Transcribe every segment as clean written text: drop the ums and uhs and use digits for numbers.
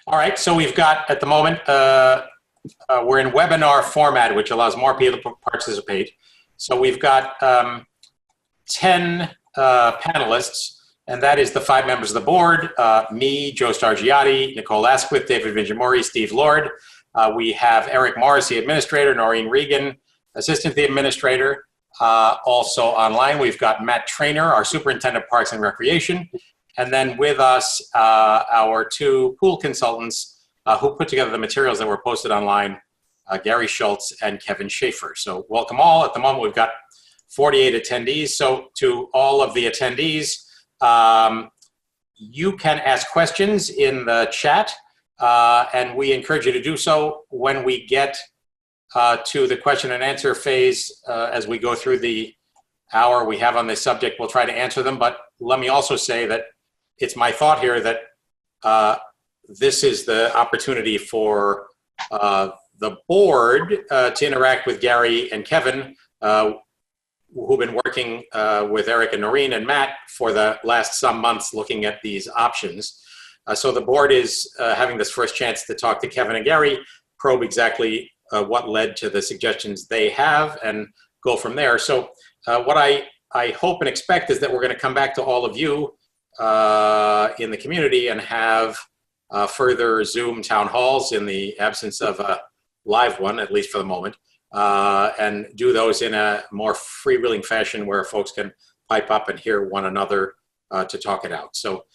All right, so we've got at the moment, we're in webinar format, which allows more people to participate. So we've got 10 panelists, and that is the 5 members of the board, me, Joe Stargiotti, Nicole Asquith, David Vinjamori, Steve Lord. We have Eric Morris, the administrator, Noreen Regan, assistant the administrator. Also online, we've got Matt Trainer, our superintendent of Parks and Recreation. And then with us, our 2 pool consultants who put together the materials that were posted online, Gary Schultz and Kevin Schaefer. So welcome all. At the moment, we've got 48 attendees. So to all of the attendees, you can ask questions in the chat, and we encourage you to do so. When we get to the question and answer phase, as we go through the hour we have on this subject, we'll try to answer them. But let me also say that it's my thought here that this is the opportunity for the board to interact with Gary and Kevin, who've been working with Eric and Noreen and Matt for the last some months looking at these options. So the board is having this first chance to talk to Kevin and Gary, probe exactly what led to the suggestions they have, and go from there. So what I hope and expect is that we're going to come back to all of you in the community and have further Zoom town halls in the absence of a live one, at least for the moment, and do those in a more freewheeling fashion where folks can pipe up and hear one another to talk it out. So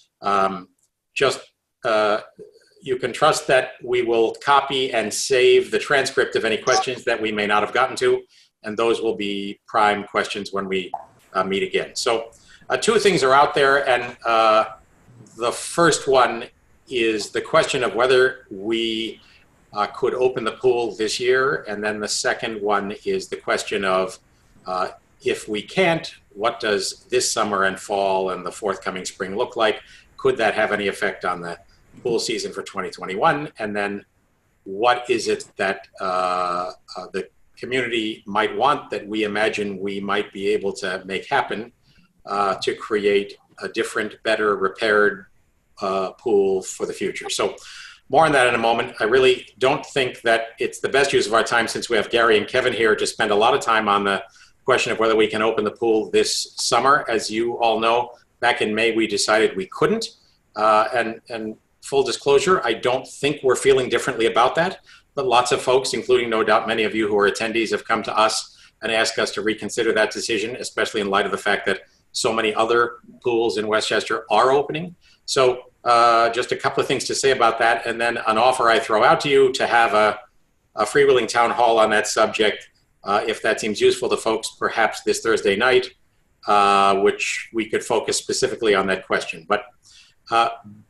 you can trust that we will copy and save the transcript of any questions that we may not have gotten to, and those will be prime questions when we meet again. So 2 things are out there, and the first one is the question of whether we could open the pool this year, and then the second one is the question of if we can't, what does this summer and fall and the forthcoming spring look like? Could that have any effect on the pool season for 2021? And then what is it that the community might want that we imagine we might be able to make happen to create a different, better, repaired pool for the future? So more on that in a moment. I really don't think that it's the best use of our time, since we have Gary and Kevin here, to spend a lot of time on the question of whether we can open the pool this summer. As you all know, back in May, we decided we couldn't. And full disclosure, I don't think we're feeling differently about that, but lots of folks, including no doubt many of you who are attendees, have come to us and asked us to reconsider that decision, especially in light of the fact that so many other pools in Westchester are opening. So just a couple of things to say about that, and then an offer I throw out to you to have a freewheeling town hall on that subject, if that seems useful to folks, perhaps this Thursday night, which we could focus specifically on that question. But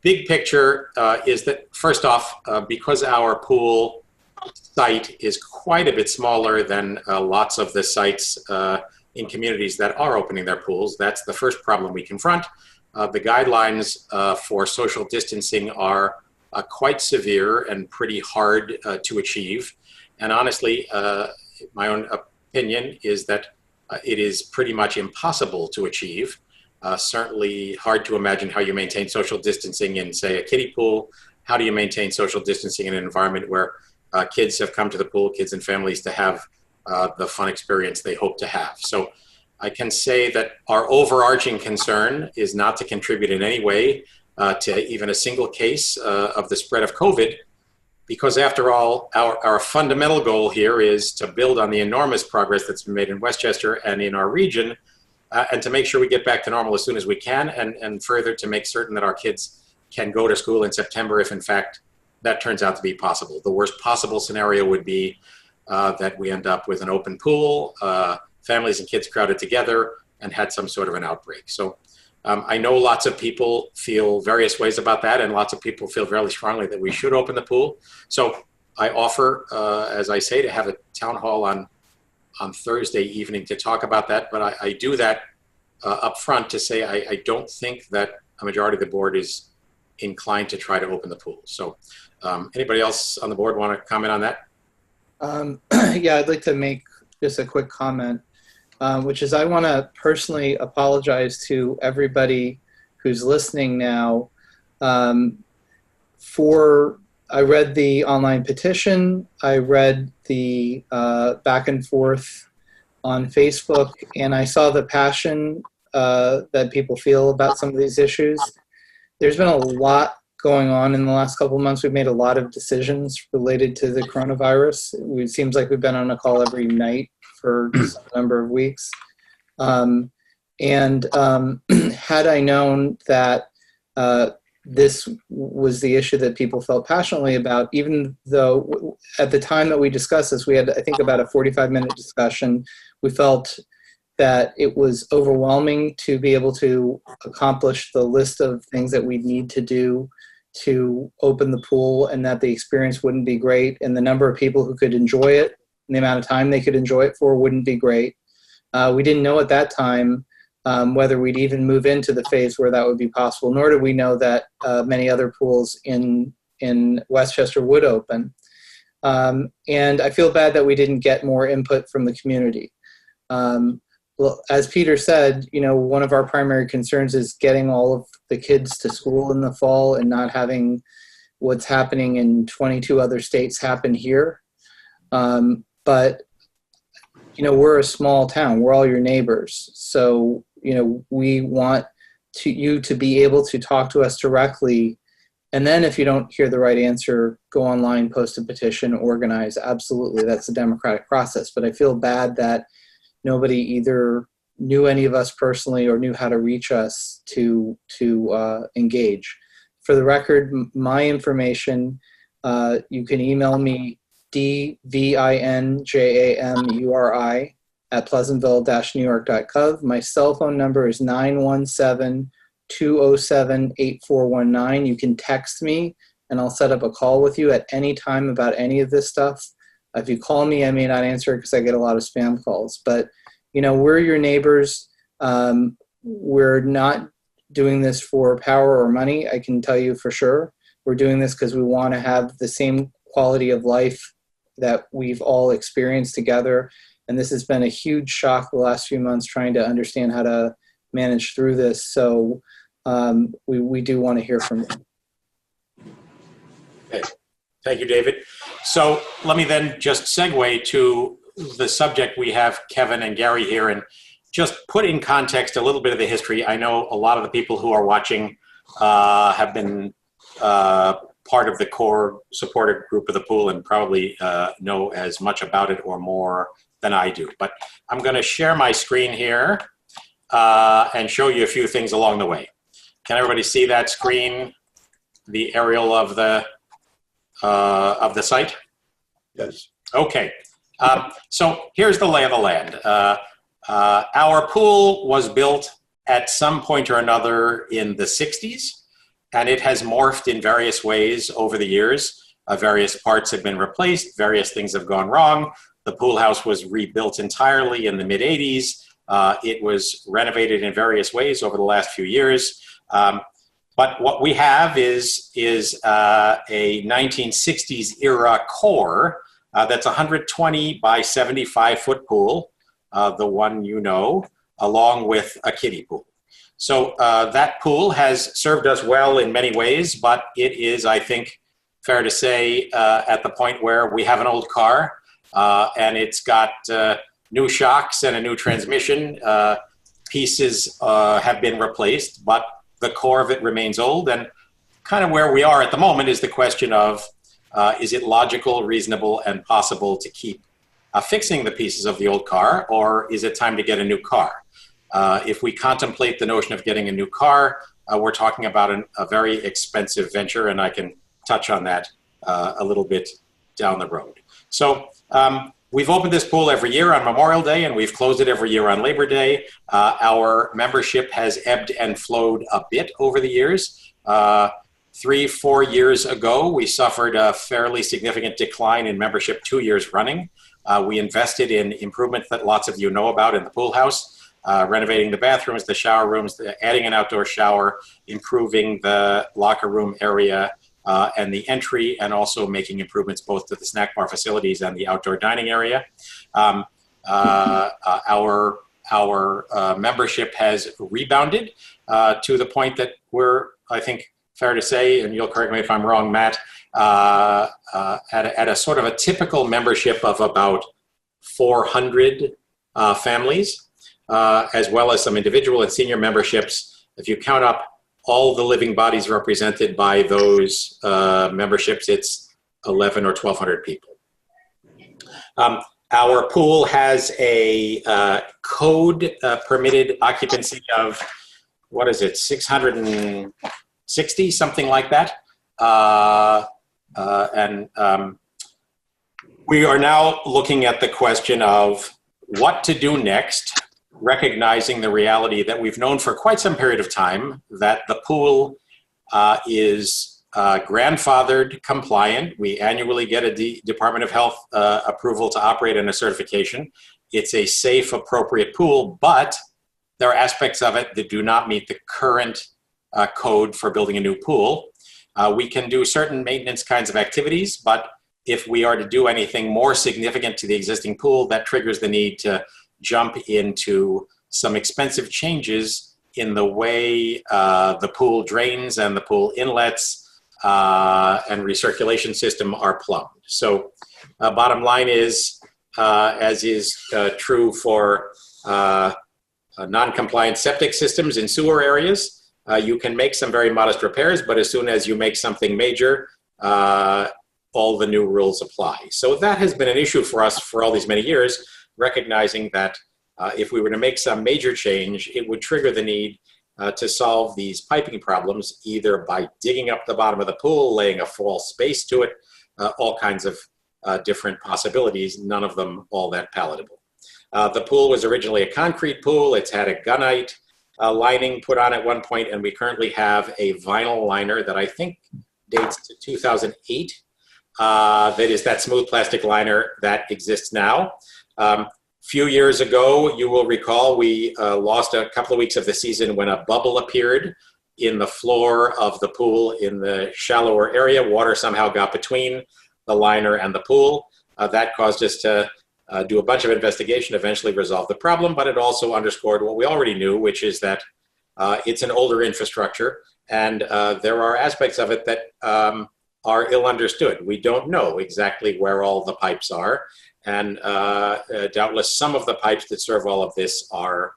big picture is that, first off, because our pool site is quite a bit smaller than lots of the sites in communities that are opening their pools, that's the first problem we confront. The guidelines for social distancing are quite severe and pretty hard to achieve. And honestly, my own opinion is that it is pretty much impossible to achieve. Certainly hard to imagine how you maintain social distancing in, say, a kiddie pool. How do you maintain social distancing in an environment where kids have come to the pool, kids and families, to have the fun experience they hope to have? So I can say that our overarching concern is not to contribute in any way to even a single case of the spread of COVID, because after all, our fundamental goal here is to build on the enormous progress that's been made in Westchester and in our region, and to make sure we get back to normal as soon as we can, and further to make certain that our kids can go to school in September if in fact that turns out to be possible. The worst possible scenario would be that we end up with an open pool, families and kids crowded together, and had some sort of an outbreak. So I know lots of people feel various ways about that, and lots of people feel very strongly that we should open the pool. So I offer, as I say, to have a town hall on Thursday evening to talk about that, but I do that up front to say I don't think that a majority of the board is inclined to try to open the pool. So anybody else on the board want to comment on that? Yeah, I'd like to make just a quick comment, which is I want to personally apologize to everybody who's listening now for I read the online petition. I read the back and forth on Facebook, and I saw the passion that people feel about some of these issues. There's been a lot going on in the last couple of months. We've made a lot of decisions related to the coronavirus. It seems like we've been on a call every night for some number of weeks. Had I known that this was the issue that people felt passionately about, even though at the time that we discussed this, we had, I think, about a 45-minute discussion. We felt that it was overwhelming to be able to accomplish the list of things that we need to do to open the pool, and that the experience wouldn't be great, and the number of people who could enjoy it and the amount of time they could enjoy it for wouldn't be great. We didn't know at that time whether we'd even move into the phase where that would be possible, nor did we know that many other pools in Westchester would open. And I feel bad that we didn't get more input from the community. Well, as Peter said, one of our primary concerns is getting all of the kids to school in the fall and not having what's happening in 22 other states happen here. But we're a small town. We're all your neighbors. So, we want you to be able to talk to us directly. And then if you don't hear the right answer, go online, post a petition, organize. Absolutely, that's a democratic process. But I feel bad that nobody either knew any of us personally or knew how to reach us to engage. For the record, my information, you can email me dvinjamuri@pleasantville-newyork.gov. My cell phone number is 917-207-8419. You can text me, and I'll set up a call with you at any time about any of this stuff. If you call me, I may not answer because I get a lot of spam calls. But, we're your neighbors. We're not doing this for power or money, I can tell you for sure. We're doing this because we want to have the same quality of life that we've all experienced together. And this has been a huge shock the last few months, trying to understand how to manage through this. So we do want to hear from you. Okay. Thank you, David. So let me then just segue to the subject. We have Kevin and Gary here, and just put in context a little bit of the history. I know a lot of the people who are watching have been part of the core supporter group of the pool and probably know as much about it or more than I do. But I'm going to share my screen here and show you a few things along the way. Can everybody see that screen, the aerial of the site? Yes. Okay. So here's the lay of the land. Our pool was built at some point or another in the 60s. And it has morphed in various ways over the years. Various parts have been replaced. Various things have gone wrong. The pool house was rebuilt entirely in the mid-'80s. It was renovated in various ways over the last few years. But what we have is a 1960s era core that's 120 by 75 foot pool, the one along with a kiddie pool. So that pool has served us well in many ways, but it is, I think, fair to say at the point where we have an old car and it's got new shocks and a new transmission. Pieces have been replaced, but the core of it remains old. And kind of where we are at the moment is the question of, is it logical, reasonable, and possible to keep fixing the pieces of the old car, or is it time to get a new car? If we contemplate the notion of getting a new car, we're talking about a very expensive venture, and I can touch on that a little bit down the road. So we've opened this pool every year on Memorial Day, and we've closed it every year on Labor Day. Our membership has ebbed and flowed a bit over the years. 3-4 years ago, we suffered a fairly significant decline in membership 2 years running. We invested in improvements that lots of you know about in the pool house. Renovating the bathrooms, the shower rooms, adding an outdoor shower, improving the locker room area and the entry, and also making improvements both to the snack bar facilities and the outdoor dining area. Our membership has rebounded to the point that we're, I think, fair to say, and you'll correct me if I'm wrong, Matt, at a sort of a typical membership of about 400 families, as well as some individual and senior memberships. If you count up all the living bodies represented by those memberships, it's 11 or 1,200 people. Our pool has a code permitted occupancy of, what is it, 660, something like that. We are now looking at the question of what to do next, recognizing the reality that we've known for quite some period of time that the pool is grandfathered compliant. We annually get a Department of Health approval to operate and a certification. It's a safe, appropriate pool, but there are aspects of it that do not meet the current code for building a new pool. We can do certain maintenance kinds of activities, but if we are to do anything more significant to the existing pool, that triggers the need to jump into some expensive changes in the way the pool drains and the pool inlets and recirculation system are plumbed. So bottom line is, as is true for non-compliant septic systems in sewer areas, you can make some very modest repairs, but as soon as you make something major, all the new rules apply. So that has been an issue for us for all these many years, recognizing that if we were to make some major change, it would trigger the need to solve these piping problems, either by digging up the bottom of the pool, laying a false base to it, all kinds of different possibilities, none of them all that palatable. The pool was originally a concrete pool. It's had a gunite lining put on at one point, and we currently have a vinyl liner that I think dates to 2008. That is that smooth plastic liner that exists now. Few years ago, you will recall, we lost a couple of weeks of the season when a bubble appeared in the floor of the pool in the shallower area. Water somehow got between the liner and the pool. That caused us to do a bunch of investigation, eventually resolve the problem, but it also underscored what we already knew, which is that it's an older infrastructure, and there are aspects of it that are ill understood. We don't know exactly where all the pipes are, and doubtless some of the pipes that serve all of this are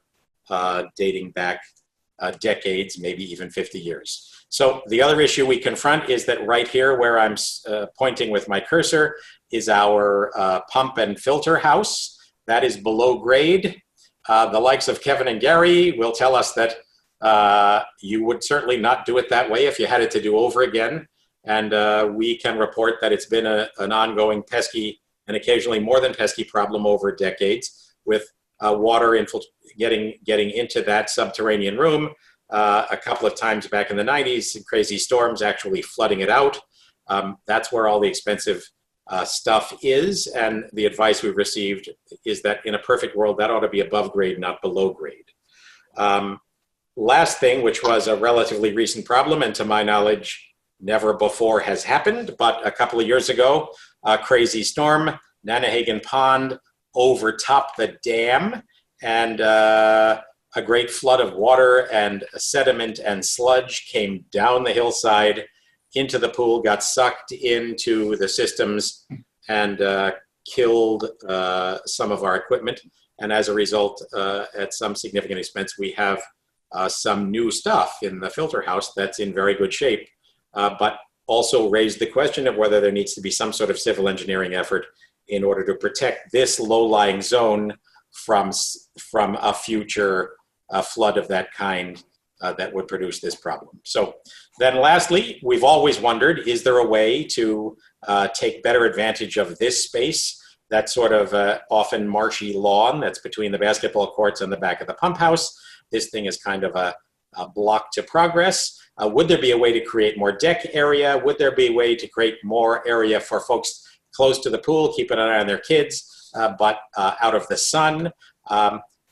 dating back decades, maybe even 50 years. So the other issue we confront is that right here where I'm pointing with my cursor is our pump and filter house. That is below grade. The likes of Kevin and Gary will tell us that you would certainly not do it that way if you had it to do over again. And we can report that it's been an ongoing pesky and occasionally more than pesky problem over decades, with water getting into that subterranean room. A couple of times back in the 90s, crazy storms actually flooding it out. That's where all the expensive stuff is, and the advice we've received is that in a perfect world, that ought to be above grade, not below grade. Last thing, which was a relatively recent problem, and to my knowledge, never before has happened, but a couple of years ago, a crazy storm, Nanahagan Pond overtopped the dam, and a great flood of water and sediment and sludge came down the hillside into the pool, got sucked into the systems, and killed some of our equipment. And as a result, at some significant expense, we have some new stuff in the filter house that's in very good shape, but also raised the question of whether there needs to be some sort of civil engineering effort in order to protect this low-lying zone from a future flood of that kind that would produce this problem. So then lastly, we've always wondered, is there a way to take better advantage of this space, that sort of often marshy lawn that's between the basketball courts and the back of the pump house? This thing is kind of a block to progress. Would there be a way to create more deck area? Would there be a way to create more area for folks close to the pool, keep an eye on their kids, but out of the sun?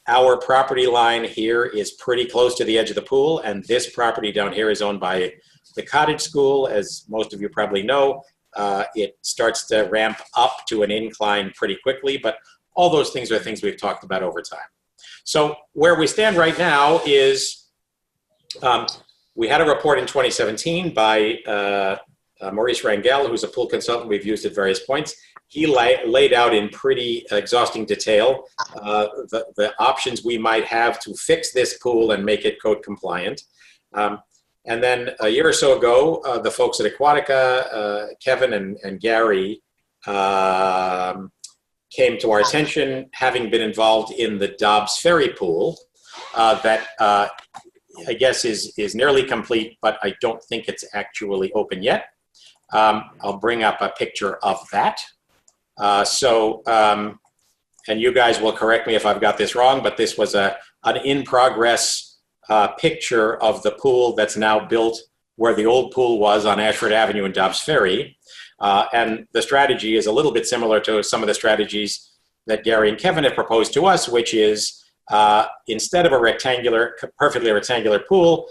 Our property line here is pretty close to the edge of the pool, and this property down here is owned by the cottage school. As most of you probably know, it starts to ramp up to an incline pretty quickly, but all those things are things we've talked about over time. So where we stand right now is We had a report in 2017 by Maurice Rangel, who's a pool consultant we've used at various points. He laid out in pretty exhausting detail the options we might have to fix this pool and make it code compliant. And then a year or so ago, the folks at Aquatica, Kevin and Gary, came to our attention, having been involved in the Dobbs Ferry pool that I guess is nearly complete, but I don't think it's actually open yet. I'll bring up a picture of that. And you guys will correct me if I've got this wrong, but this was an in-progress picture of the pool that's now built where the old pool was on Ashford Avenue in Dobbs Ferry. And the strategy is a little bit similar to some of the strategies that Gary and Kevin have proposed to us, which is instead of a perfectly rectangular pool,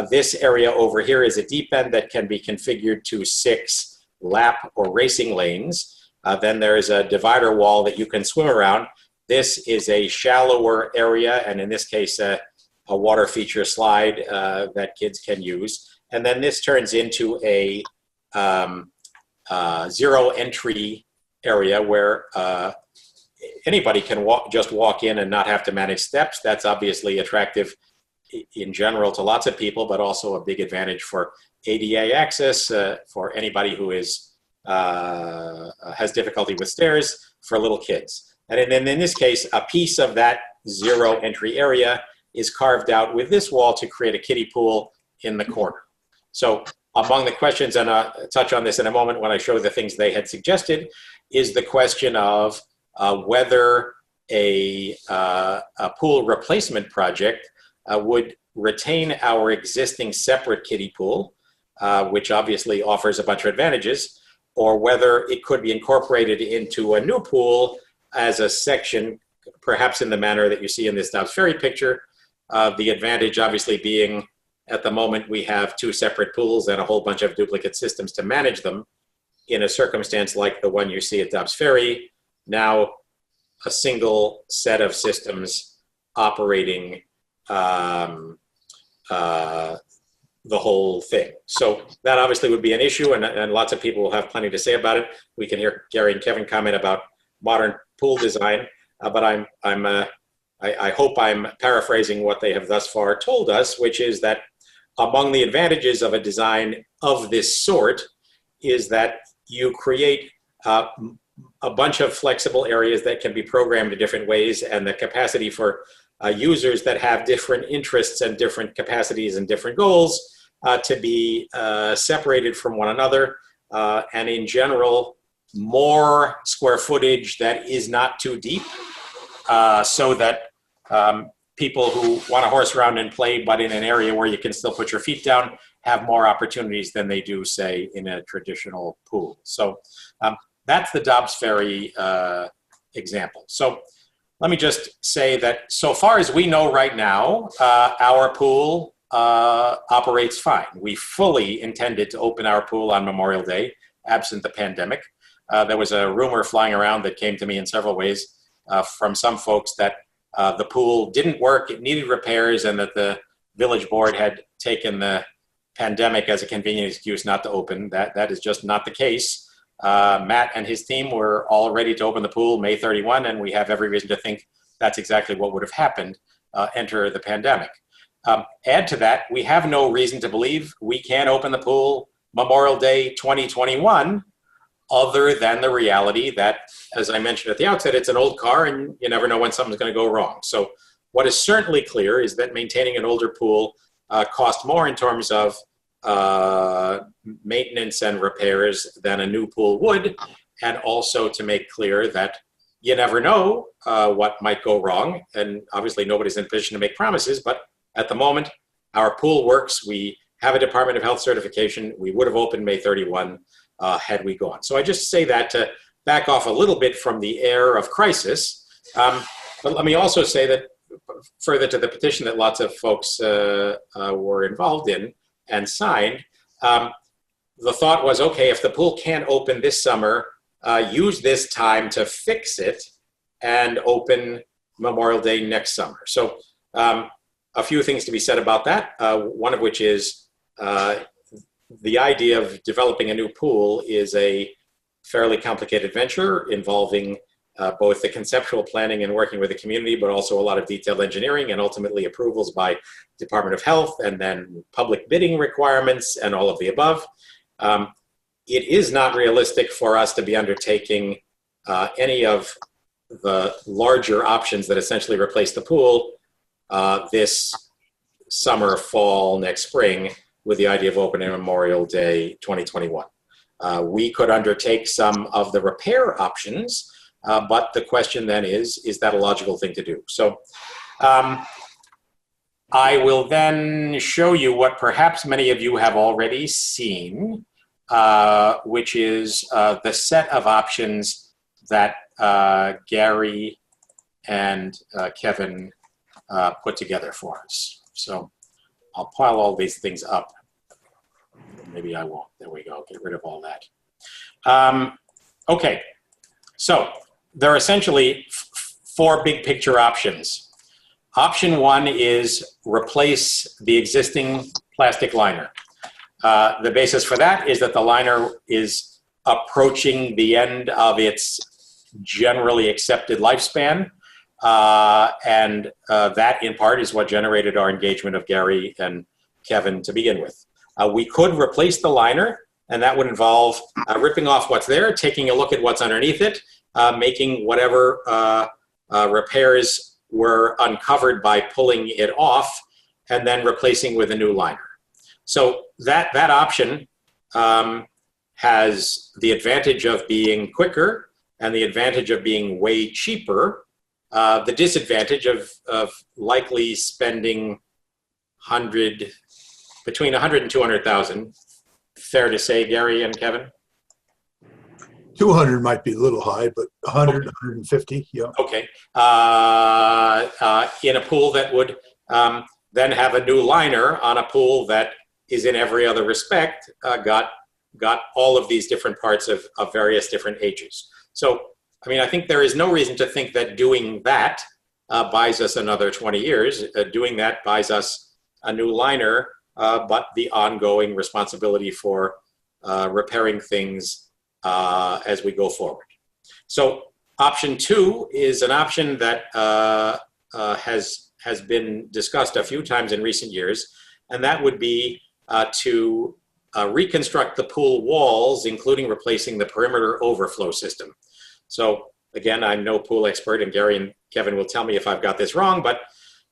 this area over here is a deep end that can be configured to 6 lap or racing lanes. Then there is a divider wall that you can swim around. This is a shallower area, and in this case, a water feature slide that kids can use. And then this turns into a zero entry area where anybody can just walk in and not have to manage steps. That's obviously attractive in general to lots of people, but also a big advantage for ADA access for anybody who has difficulty with stairs, for little kids. And then in this case, a piece of that zero entry area is carved out with this wall to create a kiddie pool in the corner. So among the questions, and I'll touch on this in a moment when I show the things they had suggested, is the question of whether a pool replacement project would retain our existing separate kiddie pool, which obviously offers a bunch of advantages, or whether it could be incorporated into a new pool as a section, perhaps in the manner that you see in this Dobbs Ferry picture. The advantage obviously being, at the moment, we have 2 separate pools and a whole bunch of duplicate systems to manage them. In a circumstance like the one you see at Dobbs Ferry, now a single set of systems operating the whole thing. So that obviously would be an issue, and lots of people will have plenty to say about it. We can hear Gary and Kevin comment about modern pool design, but I hope I'm paraphrasing what they have thus far told us, which is that among the advantages of a design of this sort is that you create a bunch of flexible areas that can be programmed in different ways, and the capacity for users that have different interests and different capacities and different goals to be separated from one another, and in general, more square footage that is not too deep, so that people who want to horse around and play, but in an area where you can still put your feet down, have more opportunities than they do, say, in a traditional pool. So that's the Dobbs Ferry example. So let me just say that so far as we know right now, our pool operates fine. We fully intended to open our pool on Memorial Day, absent the pandemic. There was a rumor flying around that came to me in several ways from some folks that the pool didn't work, it needed repairs, and that the village board had taken the pandemic as a convenient excuse not to open. That is just not the case. Matt and his team were all ready to open the pool May 31, and we have every reason to think that's exactly what would have happened, enter the pandemic. Add to that, we have no reason to believe we can open the pool Memorial Day 2021, other than the reality that, as I mentioned at the outset, it's an old car and you never know when something's going to go wrong. So what is certainly clear is that maintaining an older pool costs more in terms of maintenance and repairs than a new pool would, and also to make clear that you never know what might go wrong, and obviously nobody's in a position to make promises, but at the moment our pool works. We have a Department of Health certification. We would have opened May 31 had we gone. So I just say that to back off a little bit from the air of crisis, but let me also say that further to the petition that lots of folks were involved in and signed, the thought was, okay, if the pool can't open this summer, use this time to fix it and open Memorial Day next summer. So a few things to be said about that, one of which is the idea of developing a new pool is a fairly complicated venture involving both the conceptual planning and working with the community, but also a lot of detailed engineering and ultimately approvals by Department of Health and then public bidding requirements and all of the above. It is not realistic for us to be undertaking any of the larger options that essentially replace the pool this summer, fall, next spring, with the idea of opening Memorial Day 2021. We could undertake some of the repair options, but the question then is that a logical thing to do? So I will then show you what perhaps many of you have already seen, which is the set of options that Gary and Kevin put together for us. So I'll pile all these things up. Maybe I won't. There we go. Get rid of all that. Okay. So there are essentially four big picture options. Option one is replace the existing plastic liner. The basis for that is that the liner is approaching the end of its generally accepted lifespan. And that in part is what generated our engagement of Gary and Kevin to begin with. We could replace the liner, and that would involve ripping off what's there, taking a look at what's underneath it, making whatever repairs were uncovered by pulling it off, and then replacing with a new liner. So that option has the advantage of being quicker and the advantage of being way cheaper. The disadvantage of likely spending between 100 and 200,000. Fair to say, Gary and Kevin? 200 might be a little high, but 100, okay. 150, yeah. Okay. In a pool that would then have a new liner on a pool that is in every other respect, got all of these different parts of various different ages. So, I mean, I think there is no reason to think that doing that buys us another 20 years. Doing that buys us a new liner, but the ongoing responsibility for repairing things as we go forward. So option two is an option that has been discussed a few times in recent years, and that would be to reconstruct the pool walls, including replacing the perimeter overflow system. So again, I'm no pool expert, and Gary and Kevin will tell me if I've got this wrong, but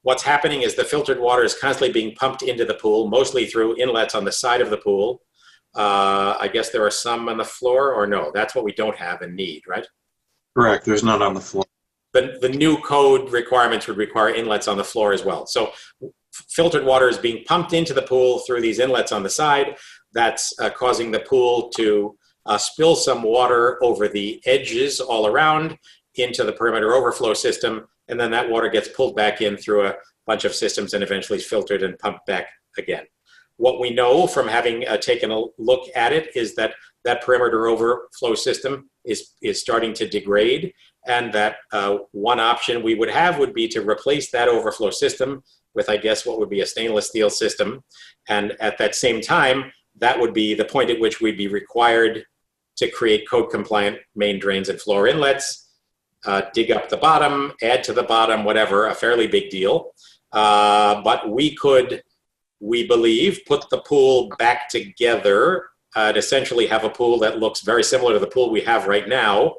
what's happening is the filtered water is constantly being pumped into the pool, mostly through inlets on the side of the pool. I guess there are some on the floor, or no? That's what we don't have and need, right? Correct. There's none on the floor. The new code requirements would require inlets on the floor as well. So filtered water is being pumped into the pool through these inlets on the side. That's causing the pool to spill some water over the edges all around into the perimeter overflow system, and then that water gets pulled back in through a bunch of systems and eventually is filtered and pumped back again. What we know from having taken a look at it is that that perimeter overflow system is starting to degrade, and that one option we would have would be to replace that overflow system with, I guess, what would be a stainless steel system. And at that same time, that would be the point at which we'd be required to create code-compliant main drains and floor inlets, dig up the bottom, add to the bottom, whatever, a fairly big deal. But we could, we believe, put the pool back together and essentially have a pool that looks very similar to the pool we have right now,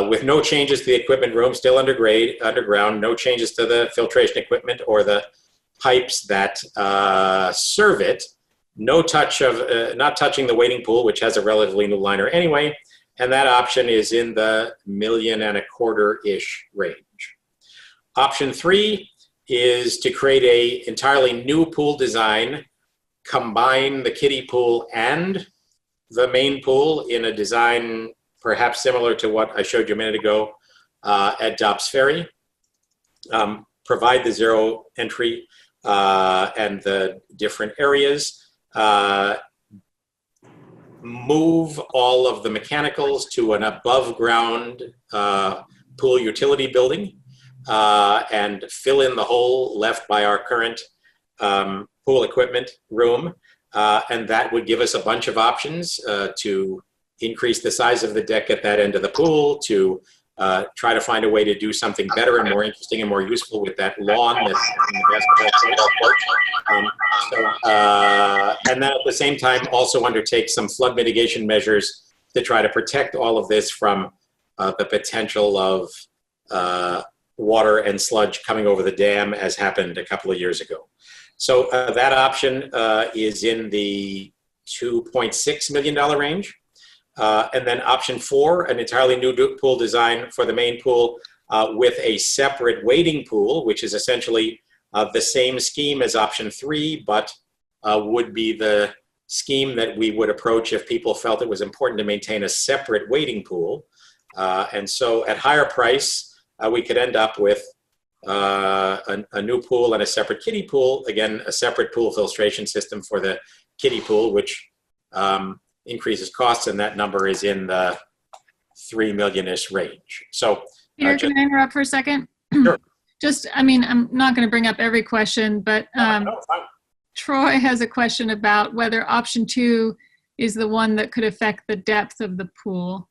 with no changes to the equipment room, still underground, no changes to the filtration equipment or the pipes that serve it, no touch of, not touching the waiting pool, which has a relatively new liner anyway, and that option is in the $1.25 million-ish range. Option three is to create a entirely new pool design, combine the kiddie pool and the main pool in a design perhaps similar to what I showed you a minute ago at Dobbs Ferry, provide the zero entry and the different areas, move all of the mechanicals to an above ground pool utility building, and fill in the hole left by our current pool equipment room, and that would give us a bunch of options to increase the size of the deck at that end of the pool, to try to find a way to do something better and more interesting and more useful with that lawn that's in the basketball court. And then at the same time also undertake some flood mitigation measures to try to protect all of this from the potential of water and sludge coming over the dam, as happened a couple of years ago. So that option is in the $2.6 million range. And then option 4, an entirely new pool design for the main pool with a separate wading pool, which is essentially the same scheme as option 3, but would be the scheme that we would approach if people felt it was important to maintain a separate wading pool. And so at higher price, we could end up with a new pool and a separate kiddie pool. Again, a separate pool filtration system for the kiddie pool, which increases costs, and that number is in the $3 million-ish range. So, Peter, can I interrupt for a second? Sure. Just, I mean, I'm not going to bring up every question, but No, fine. Troy has a question about whether option 2 is the one that could affect the depth of the pool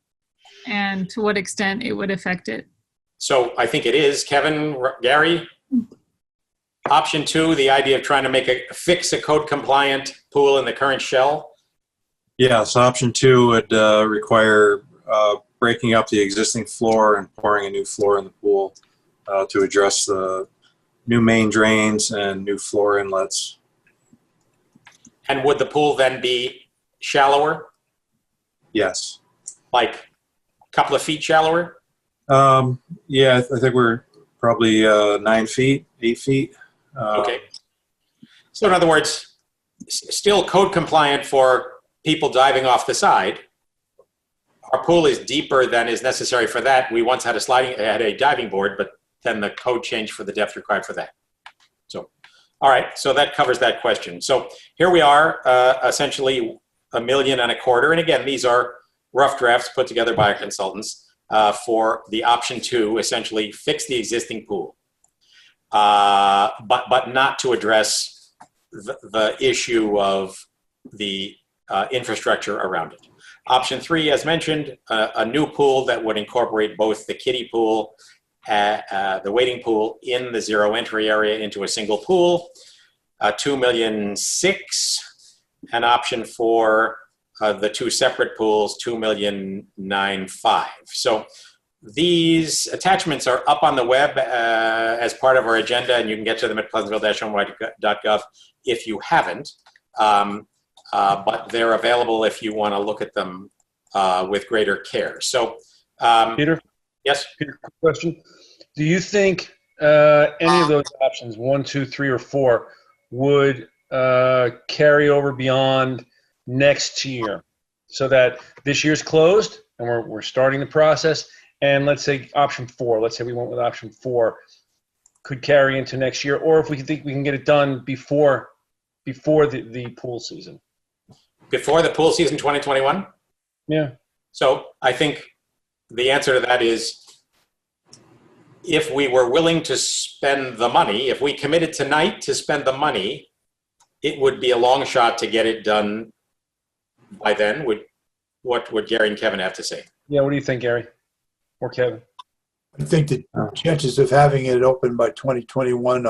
and to what extent it would affect it. So I think it is. Kevin, Gary, option 2, the idea of trying to fix a code compliant pool in the current shell. Yeah, so option 2 would require breaking up the existing floor and pouring a new floor in the pool to address the new main drains and new floor inlets. And would the pool then be shallower? Yes. Like a couple of feet shallower? Yeah, I think we're probably 9 feet, 8 feet. Okay. So in other words, still code compliant for people diving off the side. Our pool is deeper than is necessary for that. We once had a diving board, but then the code changed for the depth required for that. So, all right, so that covers that question. So here we are, essentially $1.25 million. And again, these are rough drafts put together by our consultants for the option 2, essentially fix the existing pool, but not to address the issue of the infrastructure around it. Option 3, as mentioned, a new pool that would incorporate both the kiddie pool, the wading pool in the zero entry area into a single pool, $2.6 million, and option 4, the 2 separate pools, $2.95 million. So these attachments are up on the web as part of our agenda, and you can get to them at pleasantville-ny.gov if you haven't. But they're available if you want to look at them with greater care. So, Peter? Yes? Peter, quick question. Do you think any of those options, 1, 2, 3, or 4, would carry over beyond next year, so that this year's closed and we're starting the process, and let's say option 4, let's say we went with option 4, could carry into next year, or if we think we can get it done before the pool season? Before the pool season 2021? Yeah. So I think the answer to that is, if we were willing to spend the money, if we committed tonight to spend the money, it would be a long shot to get it done by then. What would Gary and Kevin have to say? Yeah, what do you think, Gary? Or Kevin? I think the chances of having it open by 2021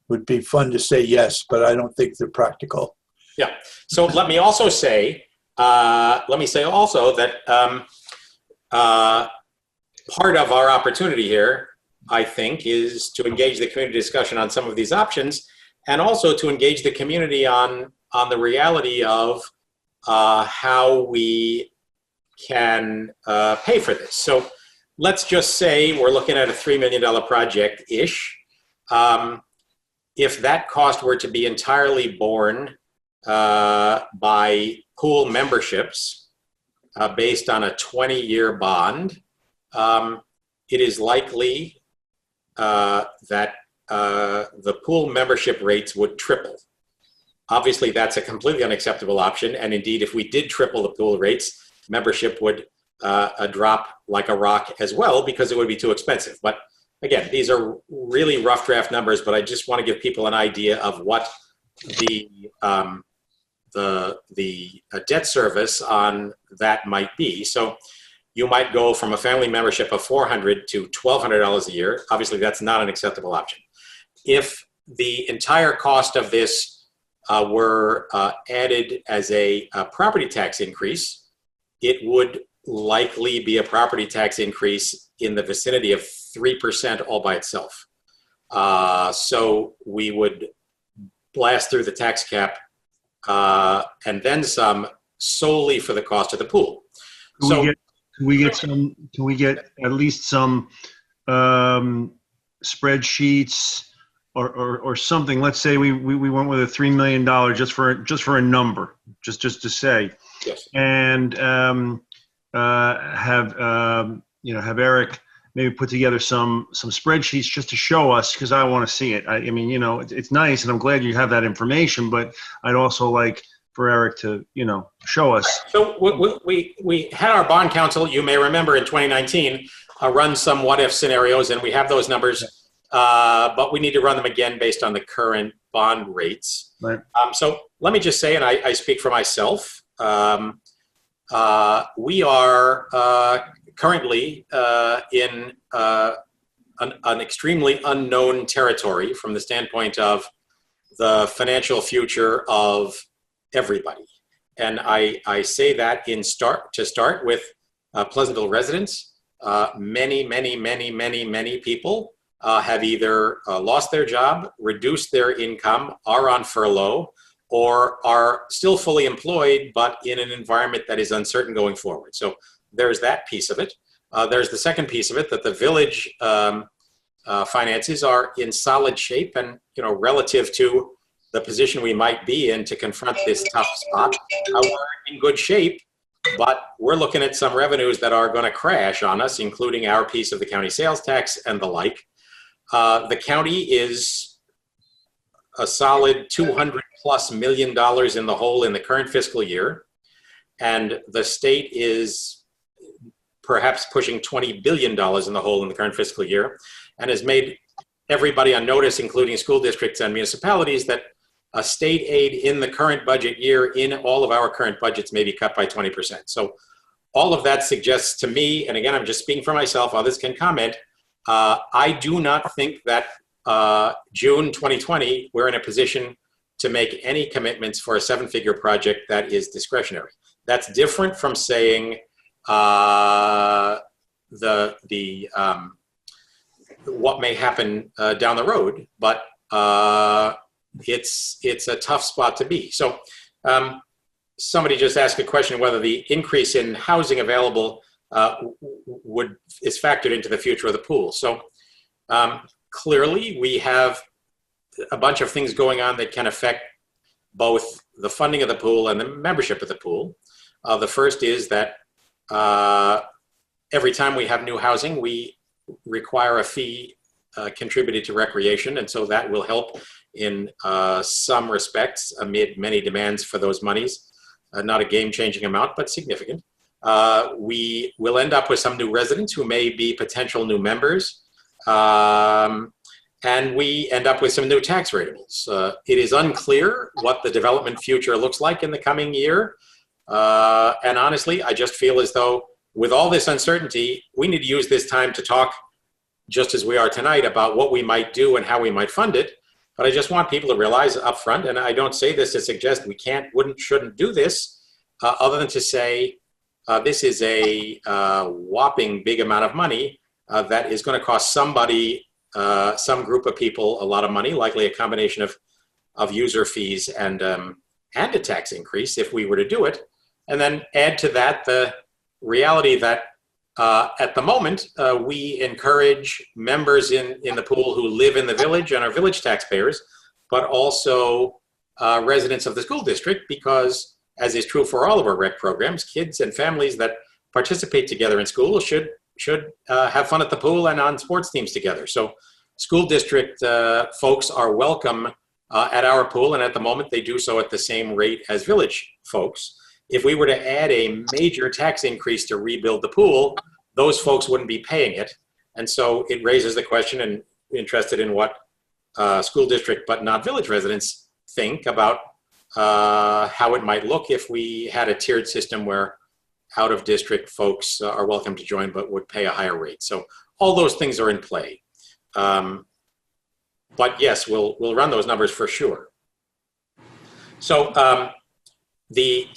would be fun to say yes, but I don't think they're practical. Yeah. So let me also say, that part of our opportunity here, I think, is to engage the community discussion on some of these options, and also to engage the community on the reality of how we can pay for this. So let's just say we're looking at a $3 million project-ish. If that cost were to be entirely borne by pool memberships based on a 20-year bond, it is likely that the pool membership rates would triple. Obviously, that's a completely unacceptable option. And indeed, if we did triple the pool rates, membership would drop like a rock as well, because it would be too expensive. But again, these are really rough draft numbers, but I just want to give people an idea of what the debt service on that might be. So you might go from a family membership of $400 to $1,200 a year. Obviously, that's not an acceptable option. If the entire cost of this were added as a property tax increase, it would likely be a property tax increase in the vicinity of 3% all by itself. So we would blast through the tax cap and then some solely for the cost of the pool. Can we get at least some spreadsheets or something? Let's say we went with a $3 million just for a number, just to say. Yes. And have Eric maybe put together some spreadsheets just to show us, because I want to see it. I mean, it's nice, and I'm glad you have that information, but I'd also like for Eric to, show us. So we had our bond counsel, you may remember, in 2019, run some what-if scenarios, and we have those numbers, but we need to run them again based on the current bond rates. Right. So let me just say, and I speak for myself, we are currently in an extremely unknown territory from the standpoint of the financial future of everybody. And I say that to start with Pleasantville residents. Many people have either lost their job, reduced their income, are on furlough, or are still fully employed, but in an environment that is uncertain going forward. So there's that piece of it. There's the second piece of it, that the village finances are in solid shape, and relative to the position we might be in to confront this tough spot, we're in good shape, but we're looking at some revenues that are going to crash on us, including our piece of the county sales tax and the like. The county is a solid $200+ million in the hole in the current fiscal year, and the state is perhaps pushing $20 billion in the hole in the current fiscal year, and has made everybody on notice, including school districts and municipalities, that a state aid in the current budget year in all of our current budgets may be cut by 20%. So all of that suggests to me, and again, I'm just speaking for myself, others can comment, I do not think that June 2020, we're in a position to make any commitments for a 7-figure project that is discretionary. That's different from saying what may happen down the road, but it's a tough spot to be. So somebody just asked a question whether the increase in housing available is factored into the future of the pool. So clearly we have a bunch of things going on that can affect both the funding of the pool and the membership of the pool. The first is that every time we have new housing, we require a fee contributed to recreation, and so that will help in some respects amid many demands for those monies. Not a game-changing amount, but significant. We will end up with some new residents who may be potential new members, and we end up with some new tax rateables. It is unclear what the development future looks like in the coming year, and honestly, I just feel as though with all this uncertainty, we need to use this time to talk, just as we are tonight, about what we might do and how we might fund it. But I just want people to realize up front, and I don't say this to suggest we can't, wouldn't, shouldn't do this, other than to say this is a whopping big amount of money that is going to cost somebody, some group of people, a lot of money, likely a combination of user fees and a tax increase if we were to do it. And then add to that the reality that at the moment, we encourage members in the pool who live in the village and are village taxpayers, but also residents of the school district, because, as is true for all of our rec programs, kids and families that participate together in school should have fun at the pool and on sports teams together. So school district folks are welcome at our pool, and at the moment they do so at the same rate as village folks. If we were to add a major tax increase to rebuild the pool, those folks wouldn't be paying it. And so it raises the question, and interested in what school district but not village residents think about how it might look if we had a tiered system where out-of-district folks are welcome to join but would pay a higher rate. So all those things are in play. But yes, we'll run those numbers for sure. So the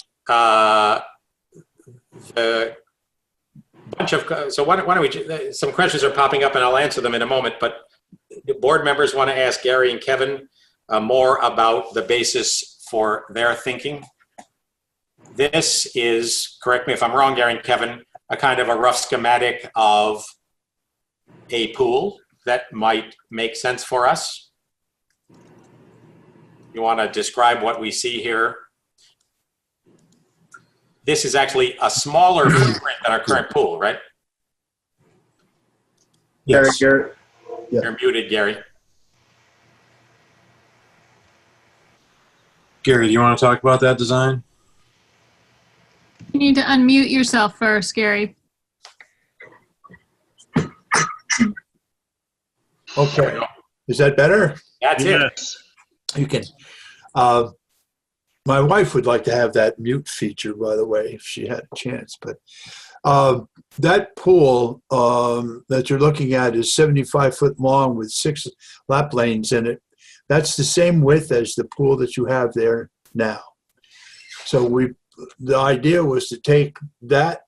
bunch of, so why don't we, some questions are popping up and I'll answer them in a moment, but the board members want to ask Gary and Kevin more about the basis for their thinking. This is, correct me if I'm wrong, Gary and Kevin, a kind of a rough schematic of a pool that might make sense for us. You want to describe what we see here? This is actually a smaller footprint than our current pool, right? Yes. Gary, You're muted, Gary. Gary, do you want to talk about that design? You need to unmute yourself first, Gary. Okay. Is that better? That's it. Yes. You can. My wife would like to have that mute feature, by the way, if she had a chance. But that pool that you're looking at is 75 foot long with 6 lap lanes in it. That's the same width as the pool that you have there now. So the idea was to take that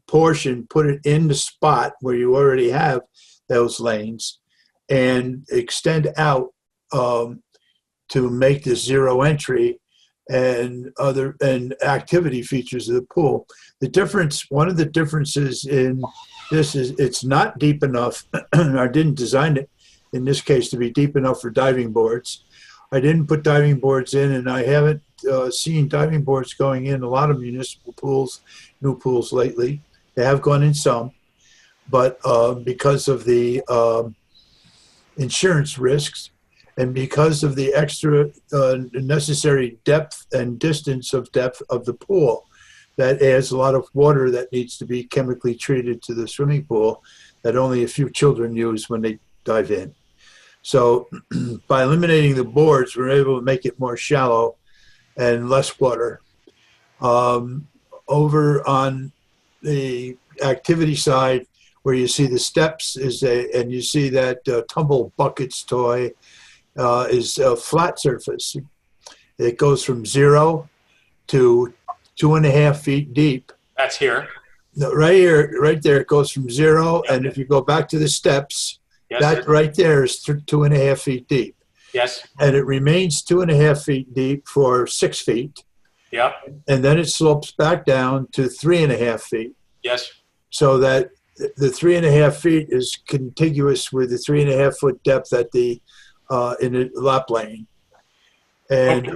portion, put it in the spot where you already have those lanes, and extend out to make this zero entry and activity features of the pool. The difference, one of the differences in this is it's not deep enough. I didn't design it in this case to be deep enough for diving boards. I didn't put diving boards in, and I haven't seen diving boards going in a lot of municipal pools, new pools lately. They have gone in some, but because of the insurance risks, and because of the extra necessary depth and distance of depth of the pool, that adds a lot of water that needs to be chemically treated to the swimming pool that only a few children use when they dive in. So by eliminating the boards, we're able to make it more shallow and less water. Over on the activity side, where you see the steps and you see that tumble buckets toy, is a flat surface. It goes from 0 to 2.5 feet deep. That's here. No, right here, right there, it goes from 0, and if you go back to the steps, Yes, that sir. right there is 2.5 feet deep. Yes. And it remains 2.5 feet deep for 6 feet, Yep. and then it slopes back down to 3.5 feet. Yes. So that the 3.5 feet is contiguous with the 3.5 foot depth at the in the lap lane, and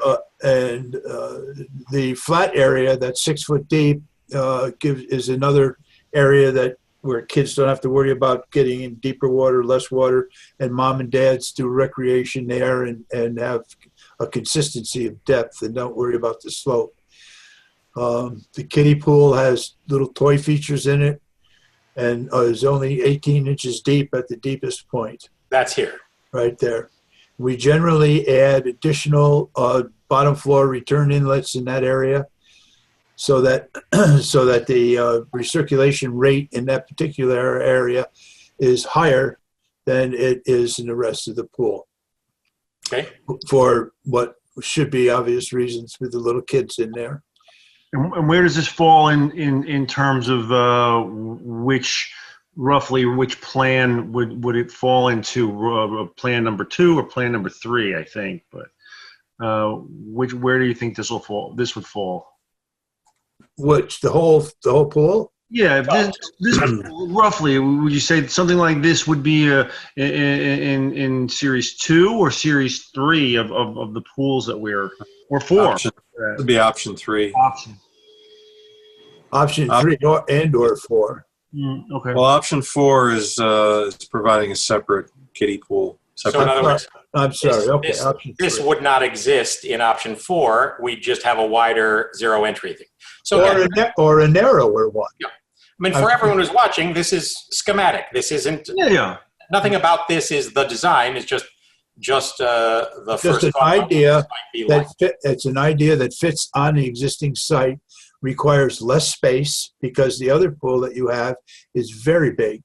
the flat area that's 6 foot deep is another area where kids don't have to worry about getting in deeper water, less water, and mom and dads do recreation there and have a consistency of depth and don't worry about the slope. The kiddie pool has little toy features in it and is only 18 inches deep at the deepest point. That's here. Right there. We generally add additional bottom floor return inlets in that area so that the recirculation rate in that particular area is higher than it is in the rest of the pool. Okay. For what should be obvious reasons with the little kids in there. And where does this fall in terms of roughly which plan would it fall into? Plan number 2 or plan number 3, I think. But where do you think this will fall? This would fall. Which the whole pool? Yeah, this roughly, would you say something like this would be in series 2 or series 3 of the pools that or 4? It would be option 3. Option 3 or 4. Okay. Well, option 4 is providing a separate kiddie pool. So in other words, I'm sorry. Okay. Option 3. This would not exist in option 4. We just have a wider zero entry thing. So or a narrower one. Yeah. mean, for everyone who's watching, this is schematic. This isn't, Yeah. nothing about this is the design. It's just the Just first an thought about what idea this might be like. it's an idea that fits on the existing site, requires less space because the other pool that you have is very big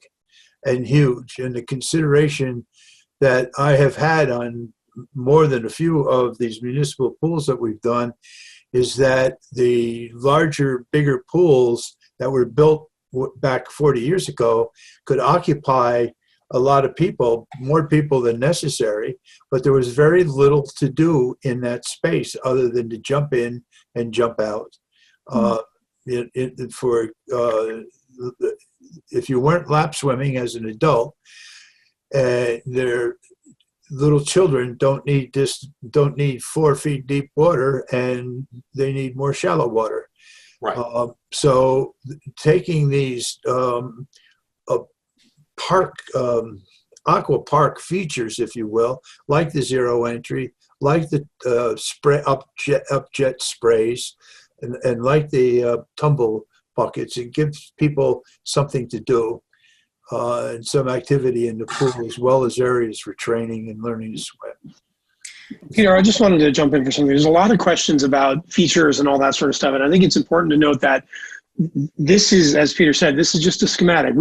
and huge. And the consideration that I have had on more than a few of these municipal pools that we've done is that the larger, bigger pools that were built back 40 years ago could occupy a lot of people, more people than necessary, but there was very little to do in that space other than to jump in and jump out. If you weren't lap swimming as an adult, little children don't need 4 feet deep water, and they need more shallow water. Right. So taking these aqua park features, if you will, like the zero entry, like the up jet sprays, and like the tumble buckets, it gives people something to do and some activity in the pool, as well as areas for training and learning to swim. Peter, I just wanted to jump in for something. There's a lot of questions about features and all that sort of stuff, and I think it's important to note that this is, as Peter said, this is just a schematic.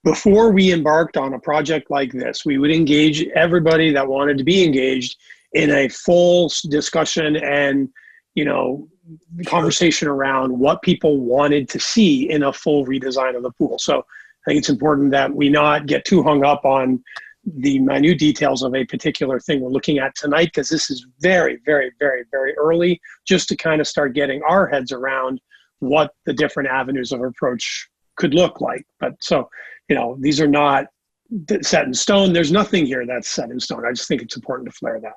Before we embarked on a project like this, we would engage everybody that wanted to be engaged in a full discussion and, conversation around what people wanted to see in a full redesign of the pool. So I think it's important that we not get too hung up on the minute details of a particular thing we're looking at tonight, because this is very, very, very, very early, just to kind of start getting our heads around what the different avenues of approach could look like. But so, these are not set in stone. There's nothing here that's set in stone. I just think it's important to flare that.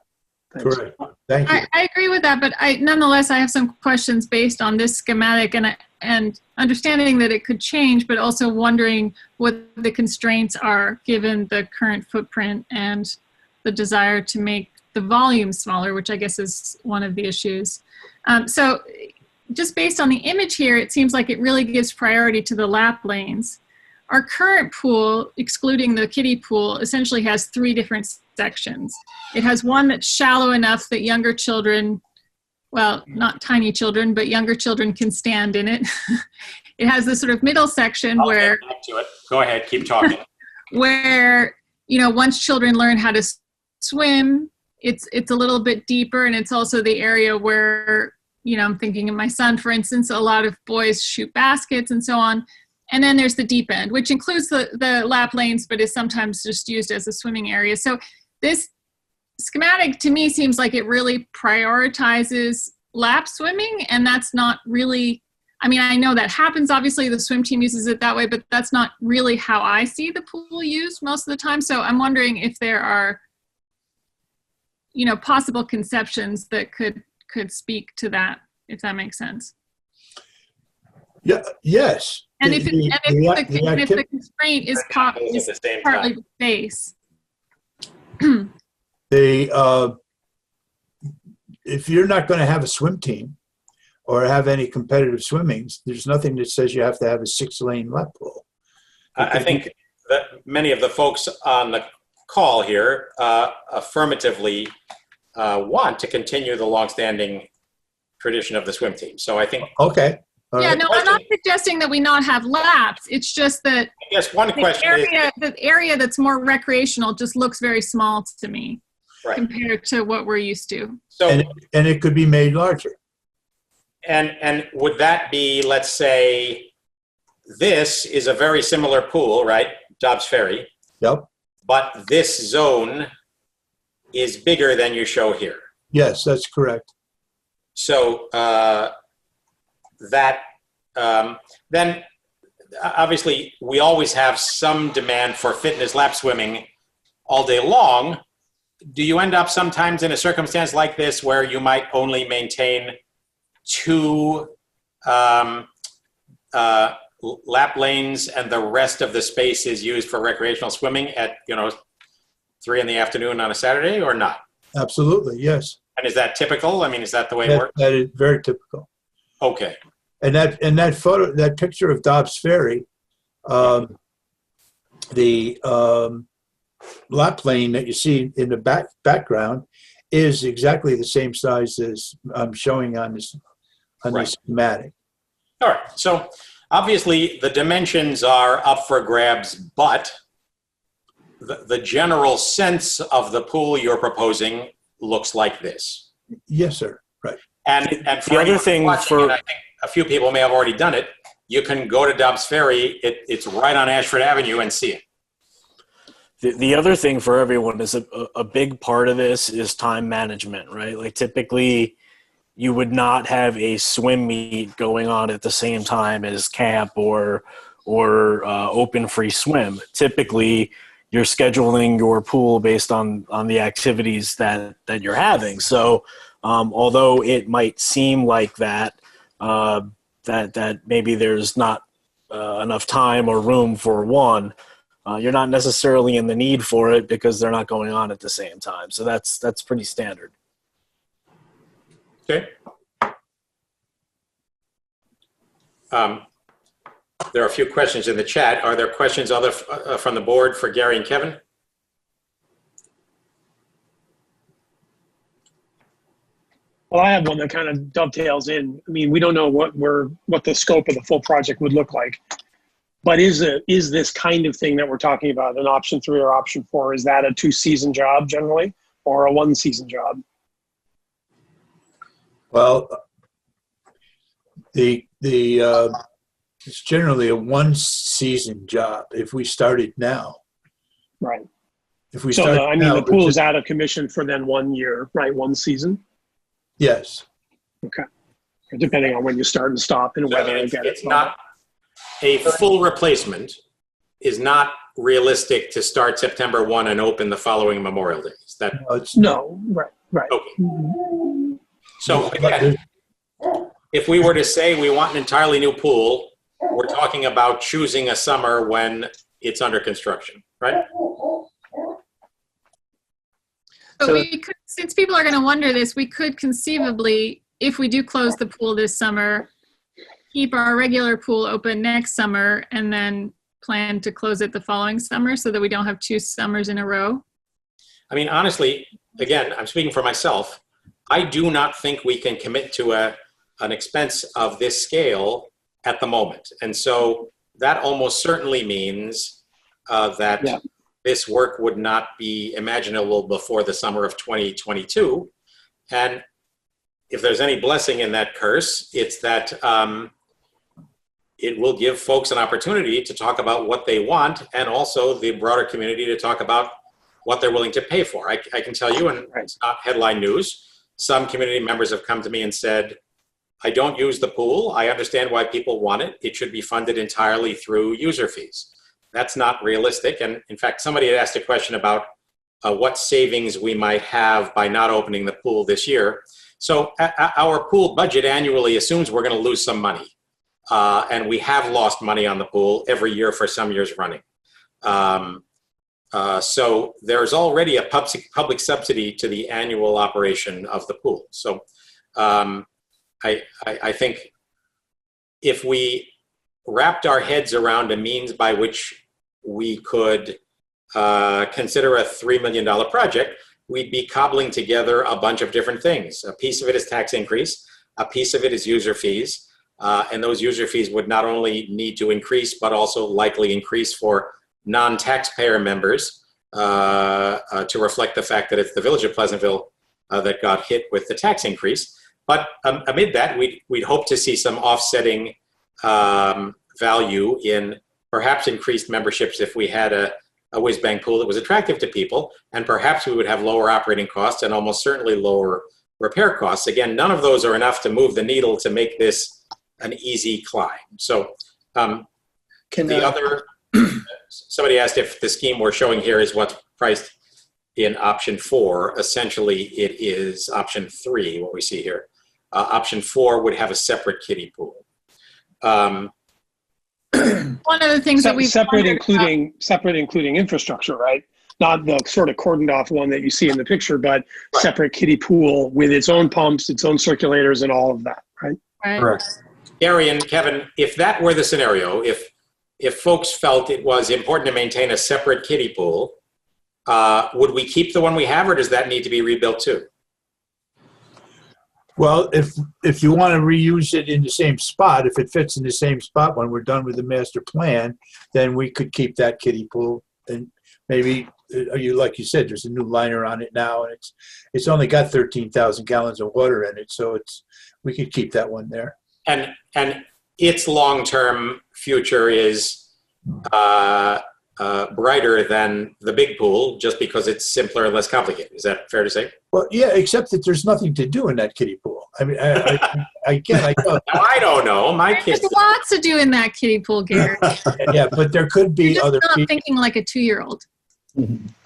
Thanks. Correct. Thank you. I agree with that, but nonetheless, I have some questions based on this schematic and understanding that it could change, but also wondering what the constraints are given the current footprint and the desire to make the volume smaller, which I guess is one of the issues. So just based on the image here, it seems like it really gives priority to the lap lanes. Our current pool, excluding the kiddie pool, essentially has 3 different sections. It has one that's shallow enough that younger children, well, not tiny children, but younger children can stand in it. It has this sort of middle section where... Get back to it. Go ahead, keep talking. Where, once children learn how to swim, it's a little bit deeper, and it's also the area where, I'm thinking of my son, for instance, a lot of boys shoot baskets and so on. And then there's the deep end, which includes the lap lanes, but is sometimes just used as a swimming area. So this schematic to me seems like it really prioritizes lap swimming, and that's not really, I know that happens, obviously the swim team uses it that way, but that's not really how I see the pool used most of the time. So I'm wondering if there are, possible conceptions that could speak to that, if that makes sense. Yeah. Yes. And if the constraint is partly the space. If you're not going to have a swim team or have any competitive swimmings, there's nothing that says you have to have a 6-lane lap pool. I think that many of the folks on the call here affirmatively want to continue the longstanding tradition of the swim team. So I think... Okay. Yeah, no, I'm not suggesting that we not have laps. It's just that I guess one question is the area that's more recreational just looks very small to me compared to what we're used to. So, and it could be made larger. And would that be, let's say, this is a very similar pool, right? Dobbs Ferry. Yep. But this zone is bigger than you show here. Yes, that's correct. So then obviously we always have some demand for fitness lap swimming all day long. Do you end up sometimes in a circumstance like this where you might only maintain 2 lap lanes and the rest of the space is used for recreational swimming at 3 in the afternoon on a Saturday, or not? Absolutely, yes. And is that typical? Is that the way it works? That is very typical. Okay. And that picture of Dobbs Ferry The lap lane that you see in the background is exactly the same size as I'm showing on this schematic. All right. So obviously the dimensions are up for grabs, but the general sense of the pool you're proposing looks like this. Yes, sir. Right. And for the other thing watching, and I think a few people may have already done it, you can go to Dobbs Ferry. It's right on Ashford Avenue and see it. The other thing for everyone is a big part of this is time management, right? Like typically you would not have a swim meet going on at the same time as camp or open free swim. Typically you're scheduling your pool based on the activities that you're having. So although it might seem like that maybe there's not enough time or room for one, you're not necessarily in the need for it because they're not going on at the same time. So that's pretty standard. Okay. There are a few questions in the chat. Are there questions from the board for Gary and Kevin? Well, I have one that kind of dovetails in. I mean, we don't know what the scope of the full project would look like, but is this kind of thing that we're talking about an option 3 or option 4? Is that a 2-season job generally, or a 1-season job? Well, it's generally a 1-season job if we started now. Right. If we So start now, the pool is out of commission for then 1 year, right? 1 season. Yes. Okay. Depending on when you start and stop and whether it's not a full replacement is not realistic to start September 1 and open the following Memorial Day. Is that right. Okay. So again, if we were to say we want an entirely new pool, we're talking about choosing a summer when it's under construction, right? But we could, since people are going to wonder this, we could conceivably, if we do close the pool this summer, keep our regular pool open next summer and then plan to close it the following summer so that we don't have 2 summers in a row. I mean, honestly, again, I'm speaking for myself. I do not think we can commit to an expense of this scale at the moment. And so that almost certainly means that this work would not be imaginable before the summer of 2022. And if there's any blessing in that curse, it's that it will give folks an opportunity to talk about what they want and also the broader community to talk about what they're willing to pay for. I can tell you, and it's not headline news, some community members have come to me and said, I don't use the pool. I understand why people want it. It should be funded entirely through user fees. That's not realistic. And in fact, somebody had asked a question about what savings we might have by not opening the pool this year. So our pool budget annually assumes we're going to lose some money. And we have lost money on the pool every year for some years running. So there's already a public subsidy to the annual operation of the pool. So I think if we wrapped our heads around a means by which we could consider a $3 million project, we'd be cobbling together a bunch of different things. A piece of it is tax increase, a piece of it is user fees, and those user fees would not only need to increase, but also likely increase for non-taxpayer members to reflect the fact that it's the Village of Pleasantville that got hit with the tax increase. But amid that, we'd hope to see some offsetting value in perhaps increased memberships if we had a whiz-bang pool that was attractive to people, and perhaps we would have lower operating costs and almost certainly lower repair costs. Again, none of those are enough to move the needle to make this an easy climb. So somebody asked if the scheme we're showing here is what's priced in option 4. Essentially, it is option 3, what we see here. Option 4 would have a separate kiddie pool. One of the things that we separate including infrastructure, right? Not the sort of cordoned off one that you see in the picture, but separate kiddie pool with its own pumps, its own circulators, and all of that, right? Right. Correct. Gary and Kevin, if that were the scenario, if if folks felt it was important to maintain a separate kiddie pool, would we keep the one we have, or does that need to be rebuilt too? Well, if you want to reuse it in the same spot, if it fits in the same spot when we're done with the master plan, then we could keep that kiddie pool. And maybe, like you said, there's a new liner on it now, and it's only got 13,000 gallons of water in it, so we could keep that one there. And its long-term future is brighter than the big pool, just because it's simpler and less complicated. Is that fair to say? Well, yeah, except that there's nothing to do in that kiddie pool. I mean, I don't. Now, I don't know. My kids. There's lots to do in that kiddie pool, Gary. Yeah, but there could be You're just other not people. thinking like a 2-year-old.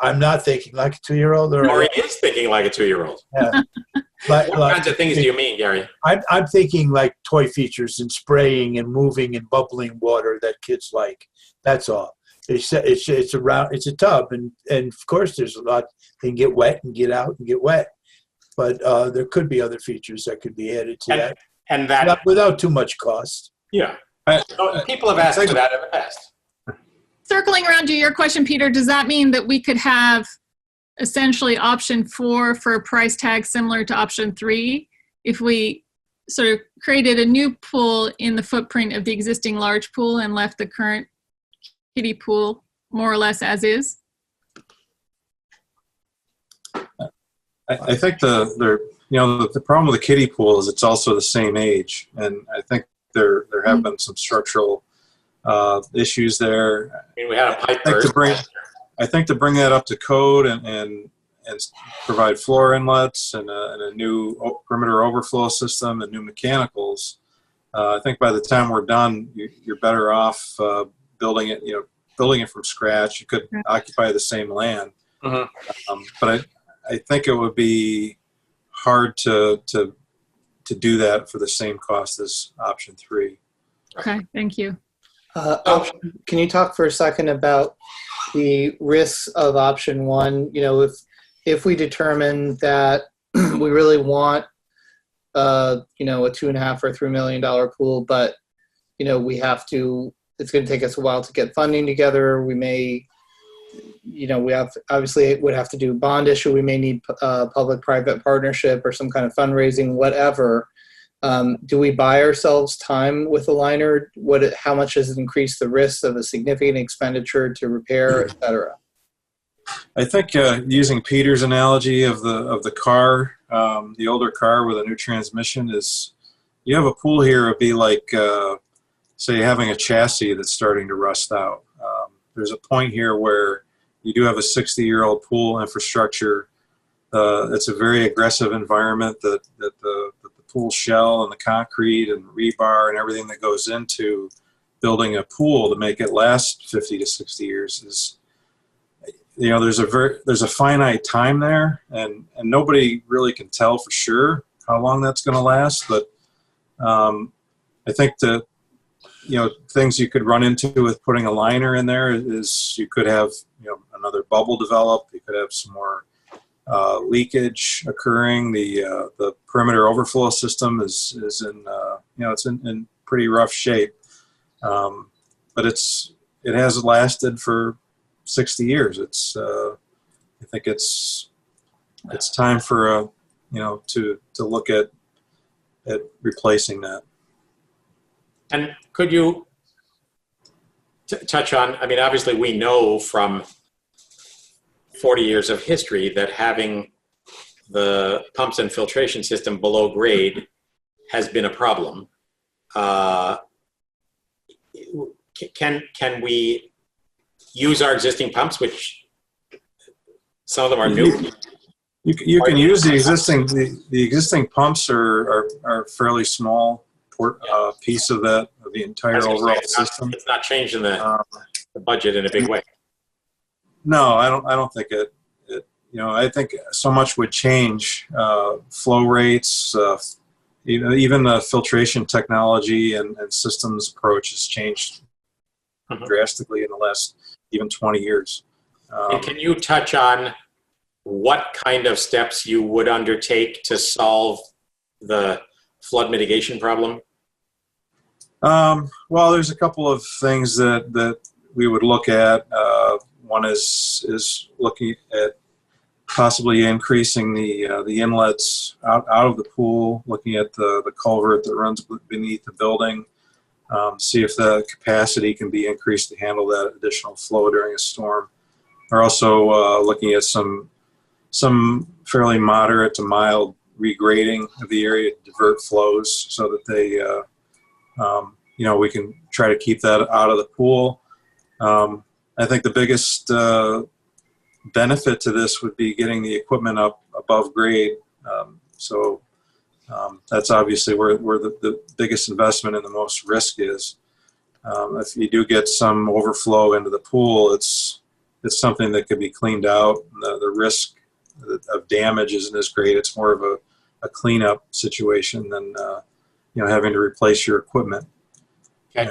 I'm not thinking like a 2-year-old. Or he is thinking like a 2-year-old. Yeah. What kinds of things do you mean, Gary? I'm thinking like toy features and spraying and moving and bubbling water that kids like. That's all. It's a tub, and of course there's a lot. They can get wet and get out and get wet, but there could be other features that could be added to that, And that without too much cost. Yeah. People have asked for that in the past. Circling around to your question, Peter, does that mean that we could have essentially option 4 for a price tag similar to option 3 if we sort of created a new pool in the footprint of the existing large pool and left the current kiddie pool more or less as is? I think the problem with the kiddie pool is it's also the same age, and I think there have been some structural issues there. I mean, we had a pipe burst. I think to bring that up to code and provide floor inlets and a new perimeter overflow system and new mechanicals, I think by the time we're done, you're better off building it from scratch. You could occupy the same land, but I think it would be hard to do that for the same cost as option 3. Okay, thank you. Can you talk for a second about the risks of option 1? You know, if we determine that we really want, a $2.5 or $3 million pool, but we have to. It's going to take us a while to get funding together. We may, obviously would have to do a bond issue. We may need public-private partnership or some kind of fundraising, whatever. Do we buy ourselves time with a liner? How much does it increase the risk of a significant expenditure to repair, et cetera? I think using Peter's analogy of the car, the older car with a new transmission, is you have a pool here. It'd be like say having a chassis that's starting to rust out. There's a point here where you do have a 60-year-old pool infrastructure. It's a very aggressive environment that the pool shell and the concrete and rebar and everything that goes into building a pool to make it last 50 to 60 years is, there's a finite time there, and nobody really can tell for sure how long that's going to last. But I think things you could run into with putting a liner in there is you could have another bubble develop. You could have some more leakage occurring. The perimeter overflow system is in it's in pretty rough shape, but it has lasted for 60 years. I think it's time for to look at replacing that. And could you touch on, I mean, obviously we know from 40 years of history that having the pumps and filtration system below grade has been a problem. Can we use our existing pumps, which some of them are new? You can use the existing pumps are fairly small piece of the entire overall system. It's not changing the budget in a big way. No, I don't think it. I think so much would change. Flow rates, even the filtration technology and systems approach has changed drastically in the last even 20 years. And can you touch on what kind of steps you would undertake to solve the flood mitigation problem? Well, there's a couple of things that we would look at. One is looking at possibly increasing the inlets out of the pool, looking at the culvert that runs beneath the building, see if the capacity can be increased to handle that additional flow during a storm. We're also looking at some fairly moderate to mild regrading of the area to divert flows so that they, we can try to keep that out of the pool. I think the biggest benefit to this would be getting the equipment up above grade. That's obviously where the biggest investment and the most risk is. If you do get some overflow into the pool, it's something that could be cleaned out. The risk of damage isn't as great. It's more of a cleanup situation than having to replace your equipment. Okay.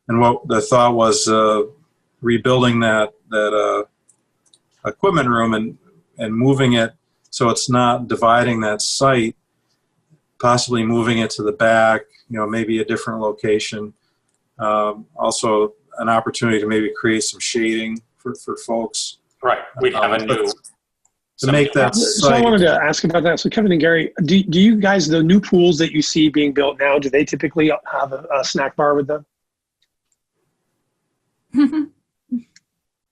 And what the thought was, rebuilding that equipment room and moving it so it's not dividing that site, possibly moving it to the back, maybe a different location. Also an opportunity to maybe create some shading for folks. Right. We'd have a new... To make that So I site. wanted to ask about that. So Kevin and Gary, do you guys, the new pools that you see being built now, do they typically have a snack bar with them?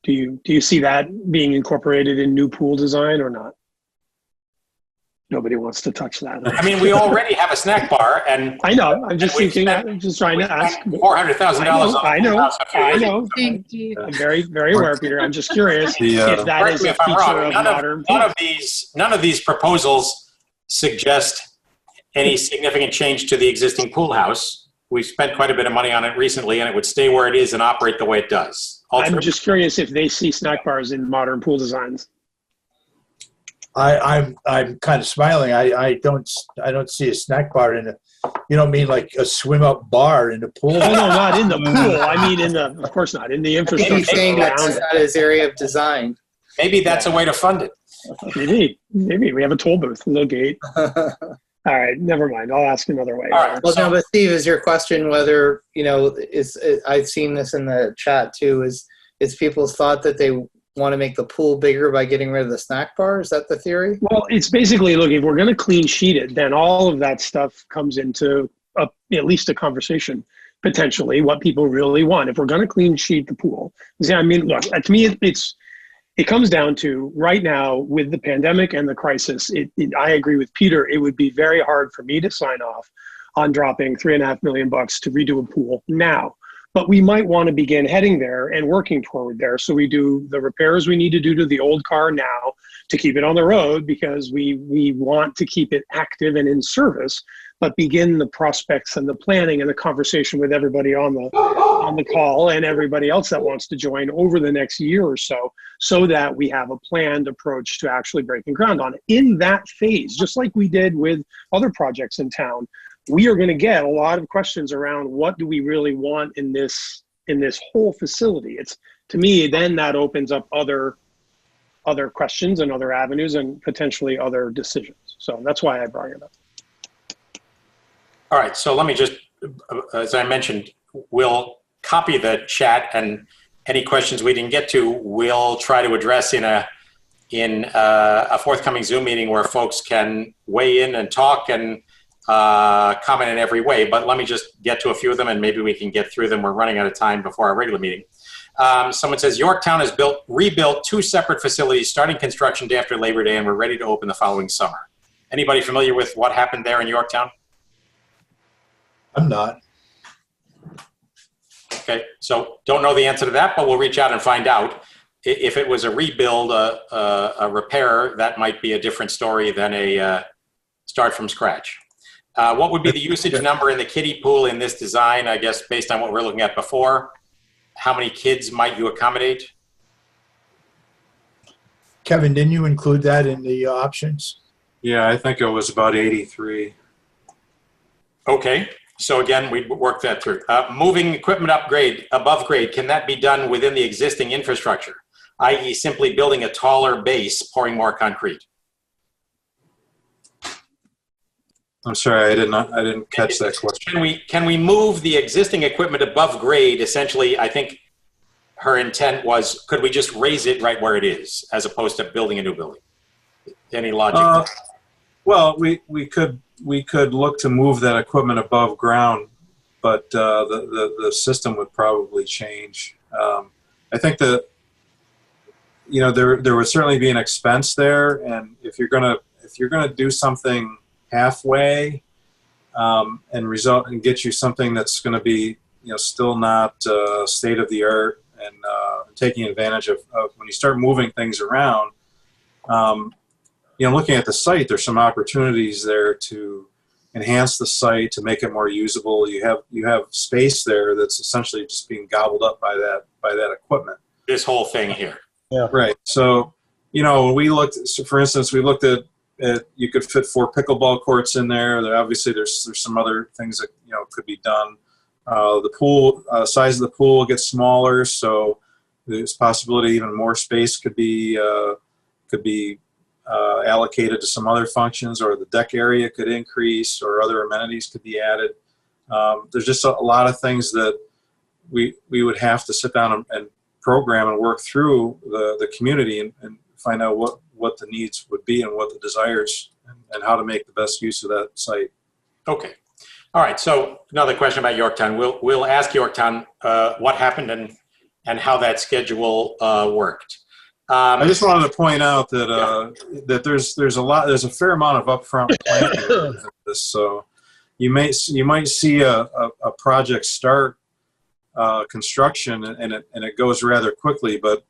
Do you see that being incorporated in new pool design or not? Nobody wants to touch that. I mean, we already have a snack bar, and I know. I'm just we've thinking. spent- I'm just trying to ask. $400,000 on I know. house a few I years know. ago. Thank you. I'm very, very aware, Peter. I'm just curious if that Correct is me a if I'm feature wrong. of None modern of pools. none of these proposals suggest any significant change to the existing pool house. We've spent quite a bit of money on it recently, and it would stay where it is and operate the way it does. I'm just curious if they see snack bars in modern pool designs. I'm kind of smiling. I don't see a snack bar in a. You don't mean like a swim up bar in the pool? No, not in the pool. I mean, of course not in the I think infrastructure he's saying that's around not his area of design. Maybe that's a way to fund it. it. Maybe we have a toll booth, a little gate. All right, never mind. I'll ask another way. All right. Well, no, but Steve, is your question whether, I've seen this in the chat too, is people's thought that they want to make the pool bigger by getting rid of the snack bar? Is that the theory? Well, it's basically, look, if we're going to clean sheet it, then all of that stuff comes into at least a conversation, potentially, what people really want. If we're going to clean sheet the pool. See, I mean, look, to me, it comes down to right now with the pandemic and the crisis, I agree with Peter, it would be very hard for me to sign off on dropping $3.5 million to redo a pool now. But we might want to begin heading there and working toward there. So we do the repairs we need to do to the old car now to keep it on the road because we want to keep it active and in service, but begin the prospects and the planning and the conversation with everybody on the call and everybody else that wants to join over the next year or so that we have a planned approach to actually breaking ground on it. In that phase, just like we did with other projects in town, we are going to get a lot of questions around what do we really want in this whole facility. It's, to me, then that opens up other questions and other avenues and potentially other decisions. So that's why I brought it up. All right, so let me just, as I mentioned, we'll copy the chat, and any questions we didn't get to, we'll try to address in a forthcoming Zoom meeting where folks can weigh in and talk and comment in every way. But let me just get to a few of them, and maybe we can get through them. We're running out of time before our regular meeting. Someone says, Yorktown has rebuilt 2 separate facilities starting construction day after Labor Day, and we're ready to open the following summer. Anybody familiar with what happened there in Yorktown? I'm not. Okay, so don't know the answer to that, but we'll reach out and find out. If it was a rebuild, a repair, that might be a different story than a start from scratch. What would be the usage number in the kiddie pool in this design? I guess based on what we're looking at before, how many kids might you accommodate? Kevin, didn't you include that in the options? Yeah, I think it was about 83. Okay, so again, we work that through. Moving equipment upgrade, above grade, can that be done within the existing infrastructure, i.e. simply building a taller base, pouring more concrete? I'm sorry, I didn't catch that question. Can we move the existing equipment above grade? Essentially, I think her intent was, could we just raise it right where it is, as opposed to building a new building? Any logic? Well, we could look to move that equipment above ground, but the system would probably change. I think that there would certainly be an expense there, and if you're gonna do something halfway and get you something that's going to be still not state of the art and taking advantage of when you start moving things around. Looking at the site, there's some opportunities there to enhance the site, to make it more usable. You have space there that's essentially just being gobbled up by that equipment. This whole thing here. Yeah. Right. So, when we looked, for instance, we looked at you could fit 4 pickleball courts in there. Obviously, there's some other things that could be done. The pool size of the pool gets smaller, so there's possibility even more space could be allocated to some other functions, or the deck area could increase, or other amenities could be added. There's just a lot of things that we would have to sit down and program and work through the community and find out what the needs would be and what the desires and how to make the best use of that site. Okay. All right. So another question about Yorktown. We'll ask Yorktown what happened and how that schedule worked. I just wanted to point out that there's a fair amount of upfront planning with this. So you might see a project start construction and it goes rather quickly, but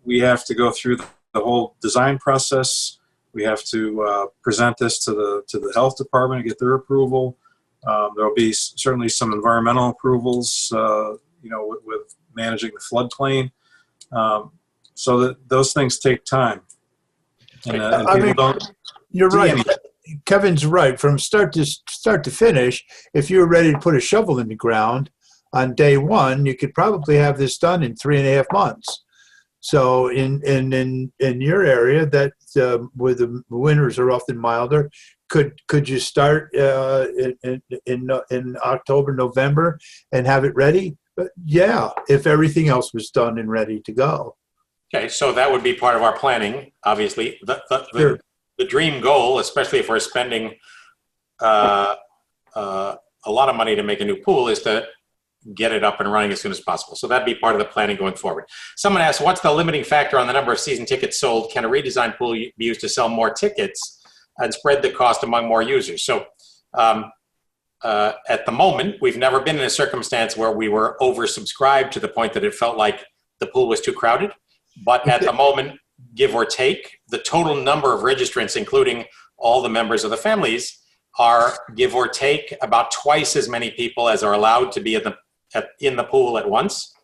we have to go through the whole design process. We have to present this to the health department and get their approval. There will be certainly some environmental approvals, with managing the floodplain. So that those things take time. And people don't. You're right. Kevin's right. From start to finish, if you're ready to put a shovel in the ground on day one, you could probably have this done in 3.5 months. So in your area, that where the winters are often milder, could you start in October, November, and have it ready? Yeah, if everything else was done and ready to go. Okay, so that would be part of our planning. Obviously, the dream goal, especially if we're spending a lot of money to make a new pool, is to get it up and running as soon as possible. So that'd be part of the planning going forward. Someone asked, what's the limiting factor on the number of season tickets sold? Can a redesigned pool be used to sell more tickets and spread the cost among more users? So at the moment, we've never been in a circumstance where we were oversubscribed to the point that it felt like the pool was too crowded. But at the moment, give or take, the total number of registrants, including all the members of the families, are, give or take, about twice as many people as are allowed to be in the pool at once.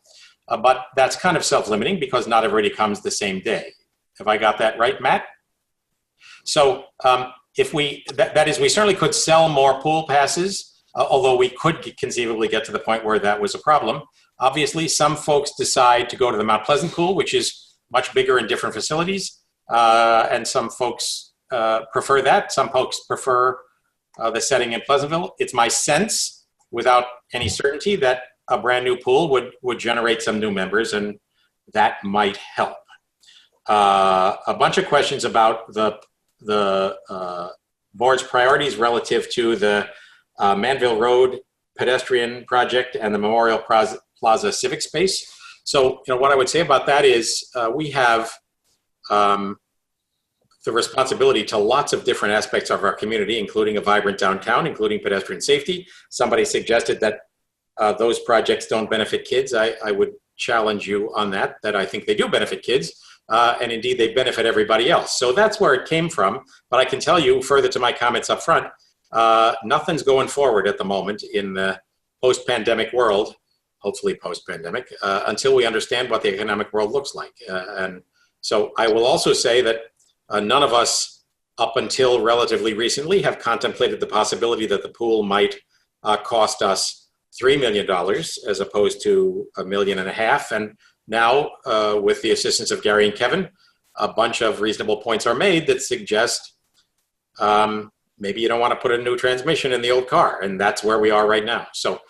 But that's kind of self-limiting because not everybody comes the same day. Have I got that right, Matt? So if we certainly could sell more pool passes, although we could conceivably get to the point where that was a problem. Obviously, some folks decide to go to the Mount Pleasant pool, which is much bigger and different facilities. And some folks prefer that. Some folks prefer the setting in Pleasantville. It's my sense, without any certainty, that a brand new pool would generate some new members, and that might help. A bunch of questions about the board's priorities relative to the Manville Road pedestrian project and the Memorial Plaza civic space. So, what I would say about that is we have the responsibility to lots of different aspects of our community, including a vibrant downtown, including pedestrian safety. Somebody suggested that those projects don't benefit kids. I would challenge you on that I think they do benefit kids. And indeed, they benefit everybody else. So that's where it came from. But I can tell you, further to my comments up front, nothing's going forward at the moment in the post-pandemic world, hopefully post-pandemic, until we understand what the economic world looks like. And so I will also say that none of us, up until relatively recently, have contemplated the possibility that the pool might cost us $3 million as opposed to $1.5 million. And now, with the assistance of Gary and Kevin, a bunch of reasonable points are made that suggest maybe you don't want to put a new transmission in the old car, and that's where we are right now. So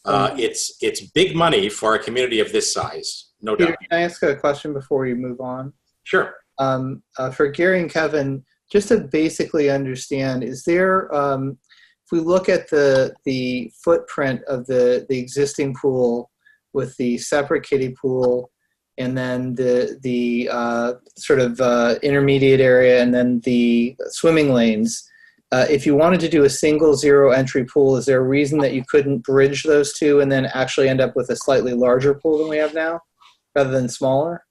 it's big money for a community of this size, no Peter, doubt. can I ask a question before we move on? Sure. For Gary and Kevin, just to basically understand, is there, if we look at the footprint of the existing pool with the separate kiddie pool, and then the sort of intermediate area, and then the swimming lanes, if you wanted to do a single zero entry pool, is there a reason that you couldn't bridge those two and then actually end up with a slightly larger pool than we have now, rather than smaller?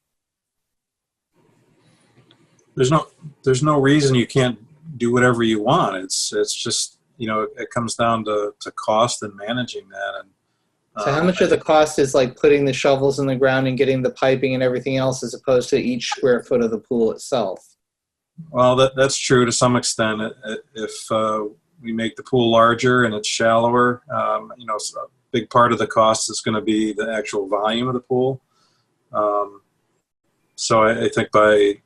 There's no reason you can't do whatever you want. It's just, it comes down to cost and managing that. And so how much of the cost is like putting the shovels in the ground and getting the piping and everything else, as opposed to each square foot of the pool itself? Well, that's true to some extent. If we make the pool larger and it's shallower, so a big part of the cost is going to be the actual volume of the pool. So I think by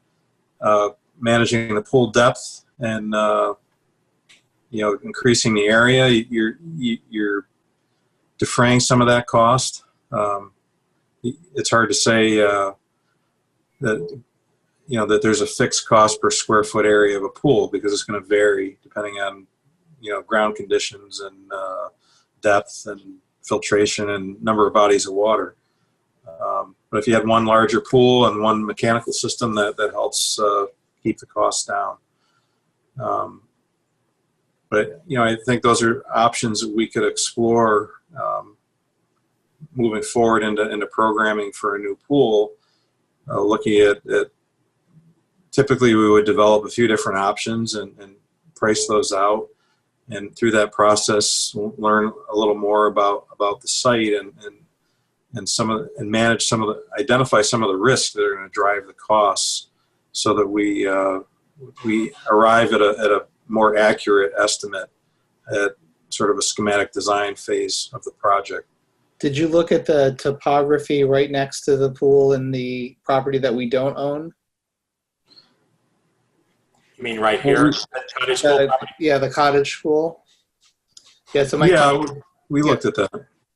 managing the pool depth and increasing the area, you're defraying some of that cost. It's hard to say that there's a fixed cost per square foot area of a pool, because it's going to vary depending on ground conditions and depth and filtration and number of bodies of water. But if you had one larger pool and one mechanical system, that helps keep the costs down. But I think those are options that we could explore moving forward into programming for a new pool. Looking at typically we would develop a few different options and price those out, and through that process learn a little more about the site and manage identify some of the risks that are going to drive the costs, so that we arrive at a more accurate estimate at sort of a schematic design phase of the project. Did you look at the topography right next to the pool in the property that we don't own? You mean right here? Cottage pool property? Yeah, the cottage pool. Yeah, so we looked at that.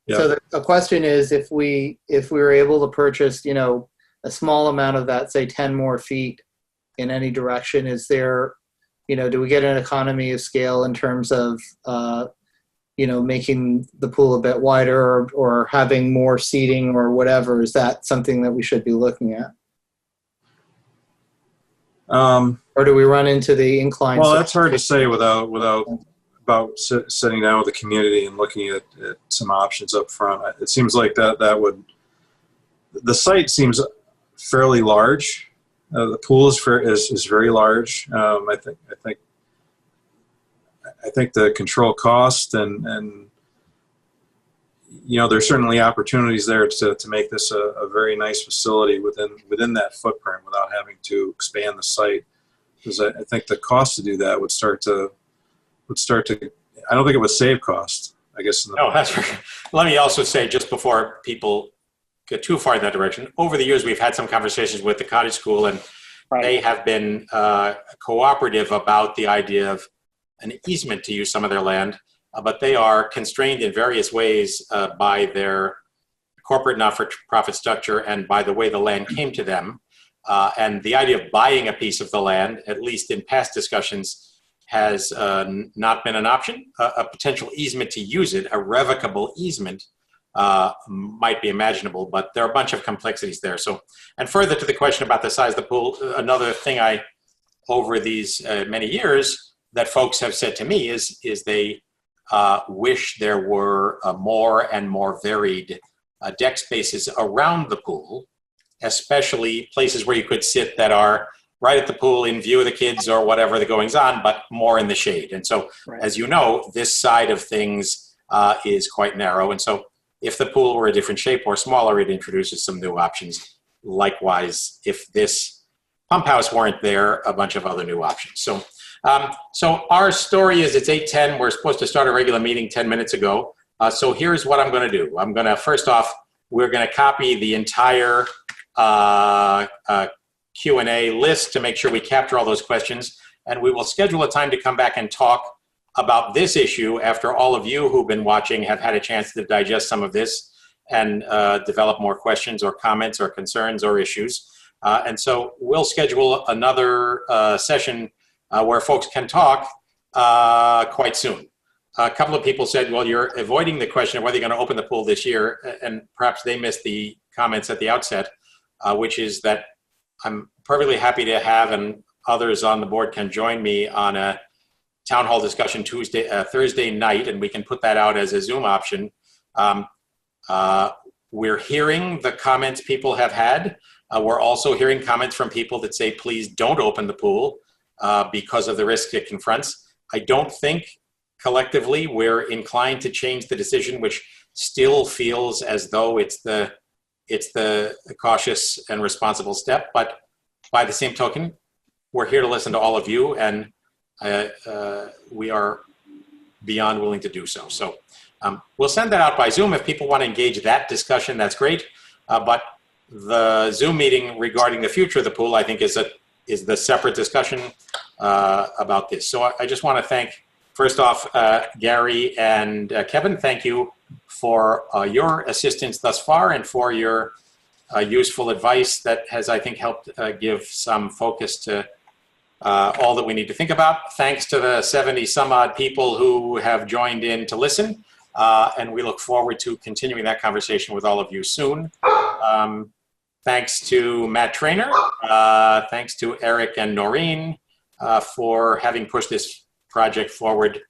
Yeah. So the question is, if we were able to purchase, a small amount of that, say 10 more feet in any direction, is there, do we get an economy of scale in terms of, making the pool a bit wider or having more seating or whatever? Is that something that we should be looking at? Or do we run into the incline? Well, that's hard to say about sitting down with the community and looking at some options up front. It seems like the site seems fairly large. The pool is very large. I think the control cost and there's certainly opportunities there to make this a very nice facility within that footprint without having to expand the site. Because I think the cost to do that would start to. I don't think it would save cost, I guess. No, that's right. Let me also say, just before people get too far in that direction, over the years we've had some conversations with the cottage school, and they have been cooperative about the idea of an easement to use some of their land, but they are constrained in various ways by their corporate not-for-profit structure and by the way the land came to them. And the idea of buying a piece of the land, at least in past discussions, has not been an option. A potential easement to use it, a revocable easement, might be imaginable, but there are a bunch of complexities there. So, and further to the question about the size of the pool, another thing over these many years that folks have said to me is they wish there were more and more varied deck spaces around the pool, especially places where you could sit that are right at the pool in view of the kids or whatever the goings on, but more in the shade. And so, as you know, this side of things is quite narrow. And so if the pool were a different shape or smaller, it introduces some new options. Likewise, if this pump house weren't there, a bunch of other new options. So, so our story is it's 8:10. We're supposed to start a regular meeting 10 minutes ago. So here's what I'm going to do. I'm going to, first off, we're going to copy the entire Q&A list to make sure we capture all those questions, and we will schedule a time to come back and talk about this issue after all of you who've been watching have had a chance to digest some of this and develop more questions or comments or concerns or issues. And so we'll schedule another session where folks can talk quite soon. A couple of people said, well, you're avoiding the question of whether you're going to open the pool this year, and perhaps they missed the comments at the outset, which is that I'm perfectly happy to have, and others on the board can join me on a town hall discussion Thursday night, and we can put that out as a Zoom option. We're hearing the comments people have had. We're also hearing comments from people that say, please don't open the pool because of the risk it confronts. I don't think collectively we're inclined to change the decision, which still feels as though it's the cautious and responsible step. But by the same token, we're here to listen to all of you, and we are beyond willing to do so. So we'll send that out by Zoom. If people want to engage that discussion, that's great. But the Zoom meeting regarding the future of the pool, I think, is the separate discussion about this. So I just want to thank, first off, Gary and Kevin. Thank you for your assistance thus far and for your useful advice that has, I think, helped give some focus to all that we need to think about. Thanks to the 70 some odd people who have joined in to listen. And we look forward to continuing that conversation with all of you soon. Thanks to Matt Trainer. Thanks to Eric and Noreen for having pushed this project forward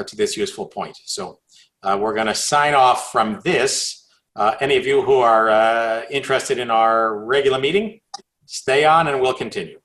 to this useful point. So we're going to sign off from this. Any of you who are interested in our regular meeting, stay on and we'll continue.